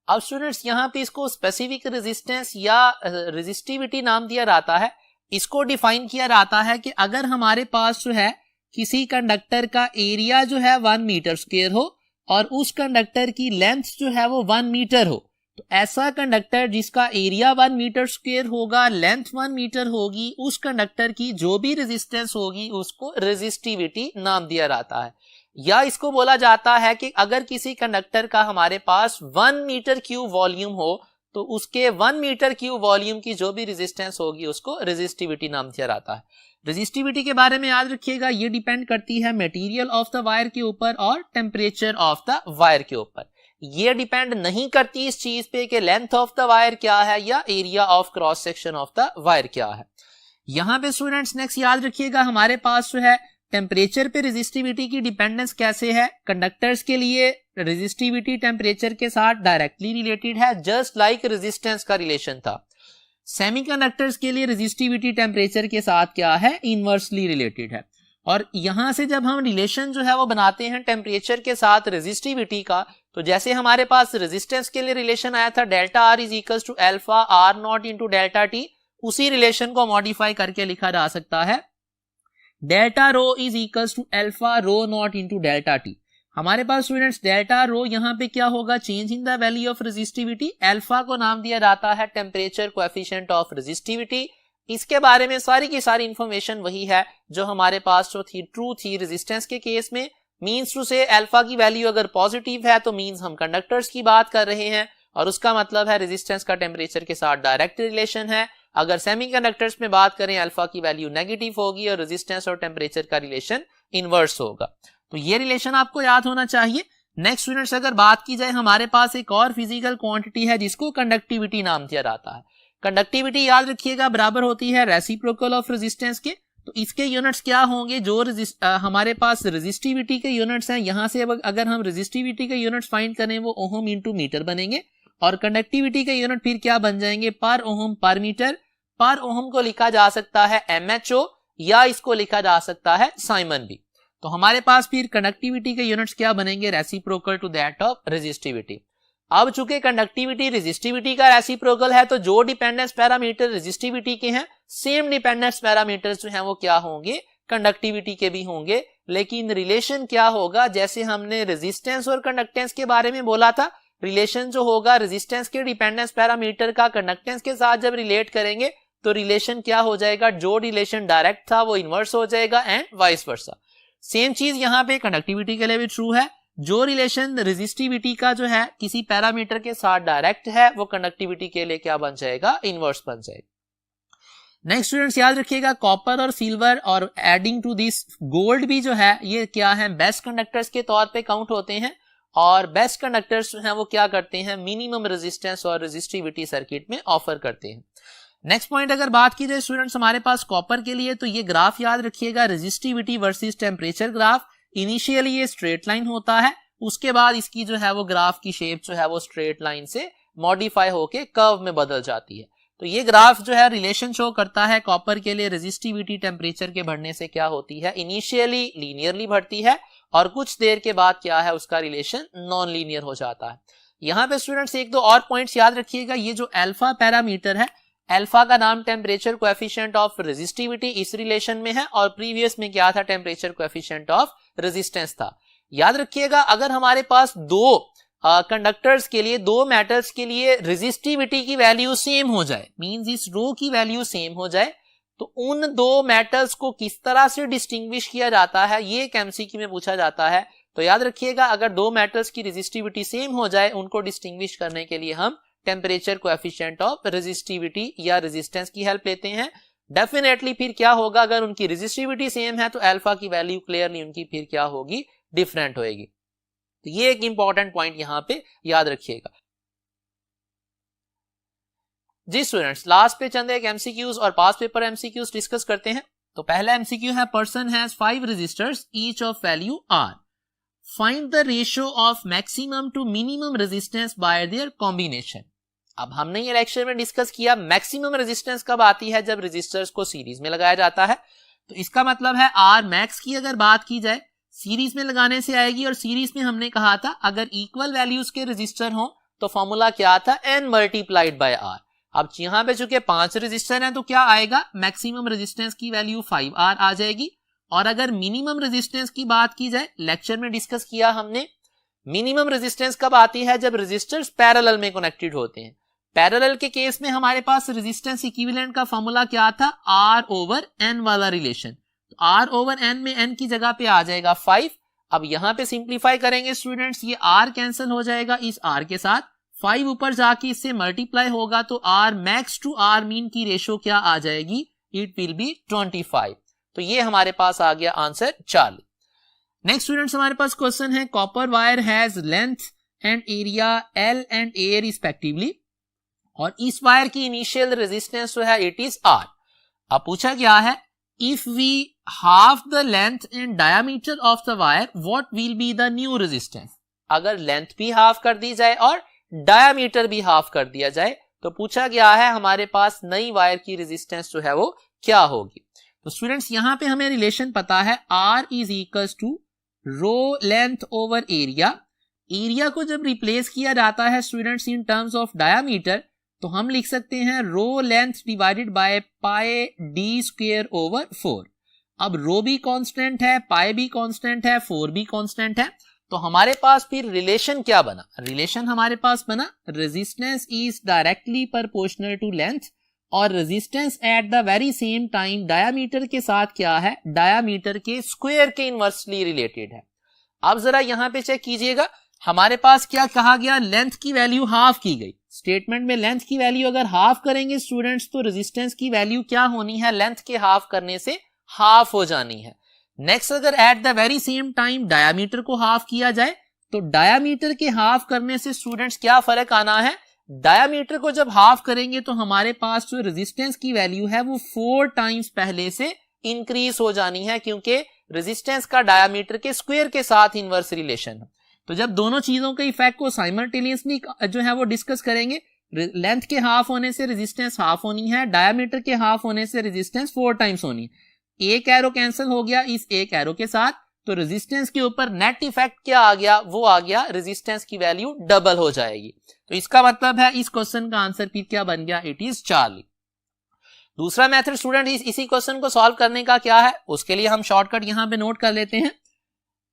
अब स्टूडेंट्स यहाँ पे इसको स्पेसिफिक रेजिस्टेंस या रेजिस्टिविटी नाम दिया जाता है। इसको डिफाइन किया जाता है कि अगर हमारे पास जो है किसी कंडक्टर का एरिया जो है 1 मीटर स्क्वायर हो और उस कंडक्टर की लेंथ जो है वो 1 मीटर हो, तो ऐसा कंडक्टर जिसका एरिया 1 मीटर स्क्वायर होगा, लेंथ 1 मीटर होगी, उस कंडक्टर की जो भी रेजिस्टेंस होगी उसको रेजिस्टिविटी नाम दिया जाता है। या इसको बोला जाता है कि अगर किसी कंडक्टर का हमारे पास 1 मीटर क्यूब वॉल्यूम हो तो उसके 1 मीटर क्यूब वॉल्यूम की जो भी रेजिस्टेंस होगी उसको रेजिस्टिविटी नाम दिया जाता है। रेजिस्टिविटी के बारे में याद रखिएगा, ये डिपेंड करती है मटेरियल ऑफ द वायर के ऊपर और टेम्परेचर ऑफ द वायर के ऊपर। ये डिपेंड नहीं करती इस चीज पे कि लेंथ ऑफ द वायर क्या है या area of cross section of the wire क्या है। यहां पे स्टूडेंट्स नेक्स्ट याद रखिएगा, हमारे पास जो है टेम्परेचर पे रेजिस्टिविटी की डिपेंडेंस कैसे है। कंडक्टर्स के लिए रेजिस्टिविटी टेम्परेचर के साथ डायरेक्टली रिलेटेड है, जस्ट लाइक रेजिस्टेंस का रिलेशन था। सेमीकंडक्टर्स के लिए रेजिस्टिविटी टेम्परेचर के साथ क्या है, इनवर्सली रिलेटेड है। और यहां से जब हम रिलेशन जो है वो बनाते हैं टेम्परेचर के साथ रेजिस्टिविटी का, तो जैसे हमारे पास रेजिस्टेंस के लिए रिलेशन आया था delta R is equal to alpha R not into delta T, उसी रिलेशन को मॉडिफाई करके लिखा जा सकता है delta rho is equal to alpha rho not into delta T. हमारे पास स्टूडेंट्स डेल्टा रो यहाँ पे क्या होगा, change in the value of resistivity. Alpha को नाम दिया जाता है टेम्परेचर कोएफिशिएंट ऑफ रेजिस्टिविटी। इसके बारे में सारी की सारी इंफॉर्मेशन वही है जो हमारे पास जो थी ट्रू थी रेजिस्टेंस के केस में। मीन्स टू से अल्फा की वैल्यू अगर पॉजिटिव है तो मीन्स हम कंडक्टर्स की बात कर रहे हैं और उसका मतलब है रेजिस्टेंस का टेम्परेचर के साथ डायरेक्ट रिलेशन है। अगर सेमीकंडक्टर्स में बात करें अल्फा की वैल्यू नेगेटिव होगी और रेजिस्टेंस और टेम्परेचर का रिलेशन इनवर्स होगा। तो ये रिलेशन आपको याद होना चाहिए। नेक्स्ट स्टूडेंट्स अगर बात की जाए, हमारे पास एक और फिजिकल क्वांटिटी है जिसको कंडक्टिविटी नाम दिया जाता है। कंडक्टिविटी याद रखिएगा बराबर होती है रेसिप्रोकल ऑफ रेजिस्टेंस के। तो इसके यूनिट्स क्या होंगे, जो हमारे पास रेजिस्टिविटी के यूनिट्स हैं, यहां से अगर हम रेजिस्टिविटी के यूनिट्स फाइंड करें वो ओहम इंटू मीटर बनेंगे और कंडक्टिविटी के यूनिट फिर क्या बन जाएंगे, पर ओहम पर मीटर। पर ओहम को लिखा जा सकता है MHO या इसको लिखा जा सकता है साइमन भी। तो हमारे पास फिर कंडक्टिविटी के यूनिट्स क्या बनेंगे, reciprocal to that of resistivity. अब चूंकि कंडक्टिविटी रेजिस्टिविटी का रेसिप्रोकल है तो जो डिपेंडेंस पैरामीटर रेजिस्टिविटी के हैं सेम डिपेंडेंस पैरामीटर्स जो हैं वो क्या होंगे, कंडक्टिविटी के भी होंगे। लेकिन रिलेशन क्या होगा, जैसे हमने रेजिस्टेंस और कंडक्टेंस के बारे में बोला था, रिलेशन जो होगा रेजिस्टेंस के डिपेंडेंस पैरामीटर का कंडक्टेंस के साथ जब रिलेट करेंगे तो रिलेशन क्या हो जाएगा, जो रिलेशन डायरेक्ट था वो इनवर्स हो जाएगा एंड वाइस वर्सा। सेम चीज यहाँ पे कंडक्टिविटी के लिए भी ट्रू है, जो रिलेशन रेजिस्टिविटी का जो है किसी पैरामीटर के साथ डायरेक्ट है वो कंडक्टिविटी के लिए क्या बन जाएगा, इनवर्स बन जाएगा। नेक्स्ट स्टूडेंट्स याद रखिएगा, कॉपर और सिल्वर और एडिंग टू दिस गोल्ड भी जो है ये क्या है, बेस्ट कंडक्टर्स के तौर पे काउंट होते हैं। और बेस्ट कंडक्टर्स जो हैं वो क्या करते हैं, मिनिमम रेजिस्टेंस और रेजिस्टिविटी सर्किट में ऑफर करते हैं। नेक्स्ट पॉइंट अगर बात की जाए स्टूडेंट्स हमारे पास कॉपर के लिए, तो ये ग्राफ याद रखिएगा, resistivity versus temperature graph. Initially ये स्ट्रेट लाइन होता है, उसके बाद इसकी जो है वो ग्राफ की शेप जो है वो स्ट्रेट लाइन से मॉडिफाई होके कर्व में बदल जाती है। तो ये ग्राफ जो है रिलेशन शो करता है कॉपर के लिए, रेजिस्टिविटी टेम्परेचर के बढ़ने से क्या होती है, इनिशियली लीनियरली बढ़ती है और कुछ देर के बाद क्या है उसका रिलेशन नॉन लीनियर हो जाता है। यहाँ पे स्टूडेंट्स एक दो और पॉइंट्स याद रखिएगा, ये जो अल्फा पैरामीटर है, अल्फा का नाम टेम्परेचर कोएफिशिएंट ऑफ रेजिस्टिविटी इस रिलेशन में है और प्रीवियस में क्या था, टेम्परेचर कोएफिशिएंट ऑफ रेजिस्टेंस था। याद रखिएगा अगर हमारे पास दो कंडक्टर्स के लिए, दो मेटल्स के लिए रेजिस्टिविटी की वैल्यू सेम हो जाए, मींस इस रो की वैल्यू सेम हो जाए, तो उन दो मेटल्स को किस तरह से डिस्टिंग्विश किया जाता है ये एक एमसीक्यू में पूछा जाता है। तो याद रखिएगा अगर दो मेटल्स की रेजिस्टिविटी सेम हो जाए, उनको डिस्टिंग्विश करने के लिए हम टेम्परेचर कोएफिशिएंट ऑफ रेजिस्टिविटी या रेजिस्टेंस की हेल्प लेते हैं। डेफिनेटली फिर क्या होगा, अगर उनकी रेजिस्टिविटी सेम है तो अल्फा की वैल्यू क्लियरली उनकी फिर क्या होगी, डिफरेंट होगी। तो ये एक इंपॉर्टेंट पॉइंट यहां पे याद रखिएगा। जी स्टूडेंट्स, लास्ट पे चंद एक एमसीक्यूज और पास पेपर एमसीक्यूज डिस्कस करते हैं। तो पहला एमसीक्यू है, person has 5 resistors each of value R, find the ratio of maximum to minimum resistance by their combination. अब हमने ये लेक्चर में डिस्कस किया मैक्सिमम रेजिस्टेंस कब आती है, जब रेजिस्टर्स को सीरीज में लगाया जाता है। तो इसका मतलब है आर मैक्स की अगर बात की जाए सीरीज में लगाने से आएगी, और सीरीज में हमने कहा था अगर इक्वल वैल्यूज के रेजिस्टर हो तो फॉर्मूला क्या था, n मल्टीप्लाइड बाय r। अब यहां पे चूंकि 5 रेजिस्टर हैं तो क्या आएगा, मैक्सिमम रेजिस्टेंस की वैल्यू 5r आ जाएगी। और अगर मिनिमम रेजिस्टेंस की बात की जाए, लेक्चर में डिस्कस किया हमने, मिनिमम रेजिस्टेंस कब आती है, जब रेजिस्टर्स पैरेलल में कनेक्टेड होते हैं। पैरेलल के केस में हमारे पास रेजिस्टेंस इक्विवेलेंट का फॉर्मूला क्या था, r/n वाला रिलेशन। r/n में n की जगह पे आ जाएगा 5। अब यहां पे सिंप्लीफाई करेंगे स्टूडेंट्स, ये r कैंसिल हो जाएगा इस r के साथ, 5 ऊपर जाके इससे मल्टीप्लाई होगा तो r max to r min की रेशो क्या आ जाएगी, इट विल बी 25। तो ये हमारे पास आ गया आंसर 40। नेक्स्ट स्टूडेंट्स हमारे पास क्वेश्चन है, copper wire has length and area L and A respectively, और इस वायर की इनिशियल रेजिस्टेंस जो है इट इज R। अब पूछा क्या है, if we half the length and diameter of the wire, what will be the new resistance? अगर लेंथ भी हाफ कर दी जाए और डायामीटर भी हाफ कर दिया जाए तो पूछा गया है हमारे पास नई वायर की रेजिस्टेंस जो है वो क्या होगी। तो स्टूडेंट्स यहां पे हमें रिलेशन पता है, R is equals to rho length over area. Area को जब रिप्लेस किया जाता है students in terms of diameter, तो हम लिख सकते हैं rho length divided by pi D square over 4। अब रो भी कांस्टेंट है, पाई भी कांस्टेंट है, 4 भी कांस्टेंट है, तो हमारे पास फिर रिलेशन क्या बना, रिलेशन हमारे पास बना resistance is directly proportional to length, और resistance at the very same time diameter के साथ क्या है, डायामीटर के स्क्वायर के इनवर्सली रिलेटेड है। अब जरा यहां पे चेक कीजिएगा, हमारे पास क्या कहा गया, लेंथ की वैल्यू हाफ की गई। स्टेटमेंट में लेंथ की वैल्यू अगर हाफ करेंगे स्टूडेंट्स तो रेजिस्टेंस की वैल्यू क्या होनी है, लेंथ के हाफ करने से हाफ हो जानी है। नेक्स्ट अगर eight the very same time diameter को हाफ किया जाए तो डायामीटर के हाफ करने से स्टूडेंट्स क्या फर्क आना है, डायामीटर को जब हाफ करेंगे तो हमारे पास जो रेजिस्टेंस की वैल्यू है वो 4 टाइम्स पहले से इंक्रीज हो जानी है, क्योंकि रेजिस्टेंस का डायामीटर के स्क्वायर के साथ इनवर्स रिलेशन है। तो जब दोनों चीजों के इफेक्ट को साइमल्टेनियसली जो है वो डिस्कस करेंगे लेंथ के हाफ होने से रेजिस्टेंस हाफ होनी है, डायमीटर के हाफ होने से रेजिस्टेंस 4 टाइम्स होनी है। एक एरो कैंसिल हो गया इस एक एरो के साथ, तो रेजिस्टेंस के ऊपर नेट इफेक्ट क्या आ गया, वो आ गया रेजिस्टेंस की वैल्यू डबल हो जाएगी। तो इसका मतलब है इस क्वेश्चन का आंसर फिर क्या बन गया, इट इज 40। दूसरा मेथड स्टूडेंट इसी क्वेश्चन को सॉल्व करने का क्या है, उसके लिए हम शॉर्टकट यहां पे नोट कर लेते हैं।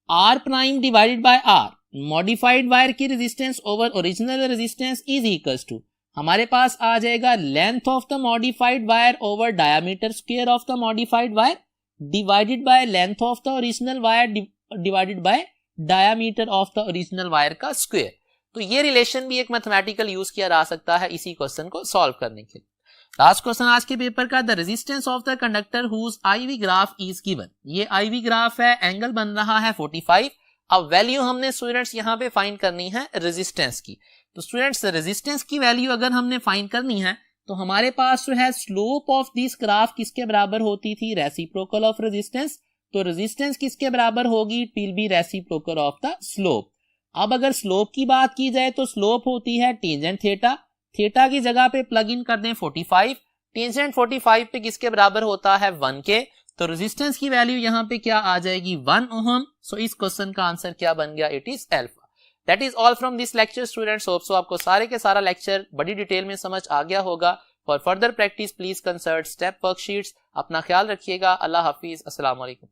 R prime divided by R, modified wire की resistance over original resistance is equals to, हमारे पास आ जाएगा length of the modified wire over diameter square of the modified wire divided by length of the original wire divided by diameter of the original wire का square. तो ये relation भी एक mathematical use किया जा सकता है इसी क्वेश्चन को सॉल्व करने के लिए। लास्ट क्वेश्चन आज के पेपर का, the resistance of the conductor whose IV graph is given. ये IV ग्राफ है, एंगल बन रहा है 45। अब वैल्यू हमने स्टूडेंट्स यहाँ पे फाइंड करनी है रेजिस्टेंस की। तो स्टूडेंट्स रेजिस्टेंस की वैल्यू अगर हमने फाइंड करनी है तो हमारे पास जो है स्लोप ऑफ दिस ग्राफ किसके बराबर होती थी, रेसिप्रोकल ऑफ रेजिस्टेंस। तो रेजिस्टेंस किसके बराबर होगी, it will B reciprocal of the slope. अब अगर स्लोप की बात की जाए तो स्लोप होती है टेंजेंट थीटा, थीटा की जगह पे प्लग इन कर दें 45, टेंजेंट 45 पे किसके बराबर होता है 1 के। तो रेजिस्टेंस की वैल्यू यहाँ पे क्या आ जाएगी 1 ओहम। सो इस क्वेश्चन का आंसर क्या बन गया, it is alpha. That is all from this lecture students. Hope so आपको सारे के सारा लेक्चर बड़ी डिटेल में समझ आ गया होगा। For further practice please consult step worksheets. अपना ख्याल रखिएगा। अल्लाह हाफिज, अस्सलाम वालेकुम।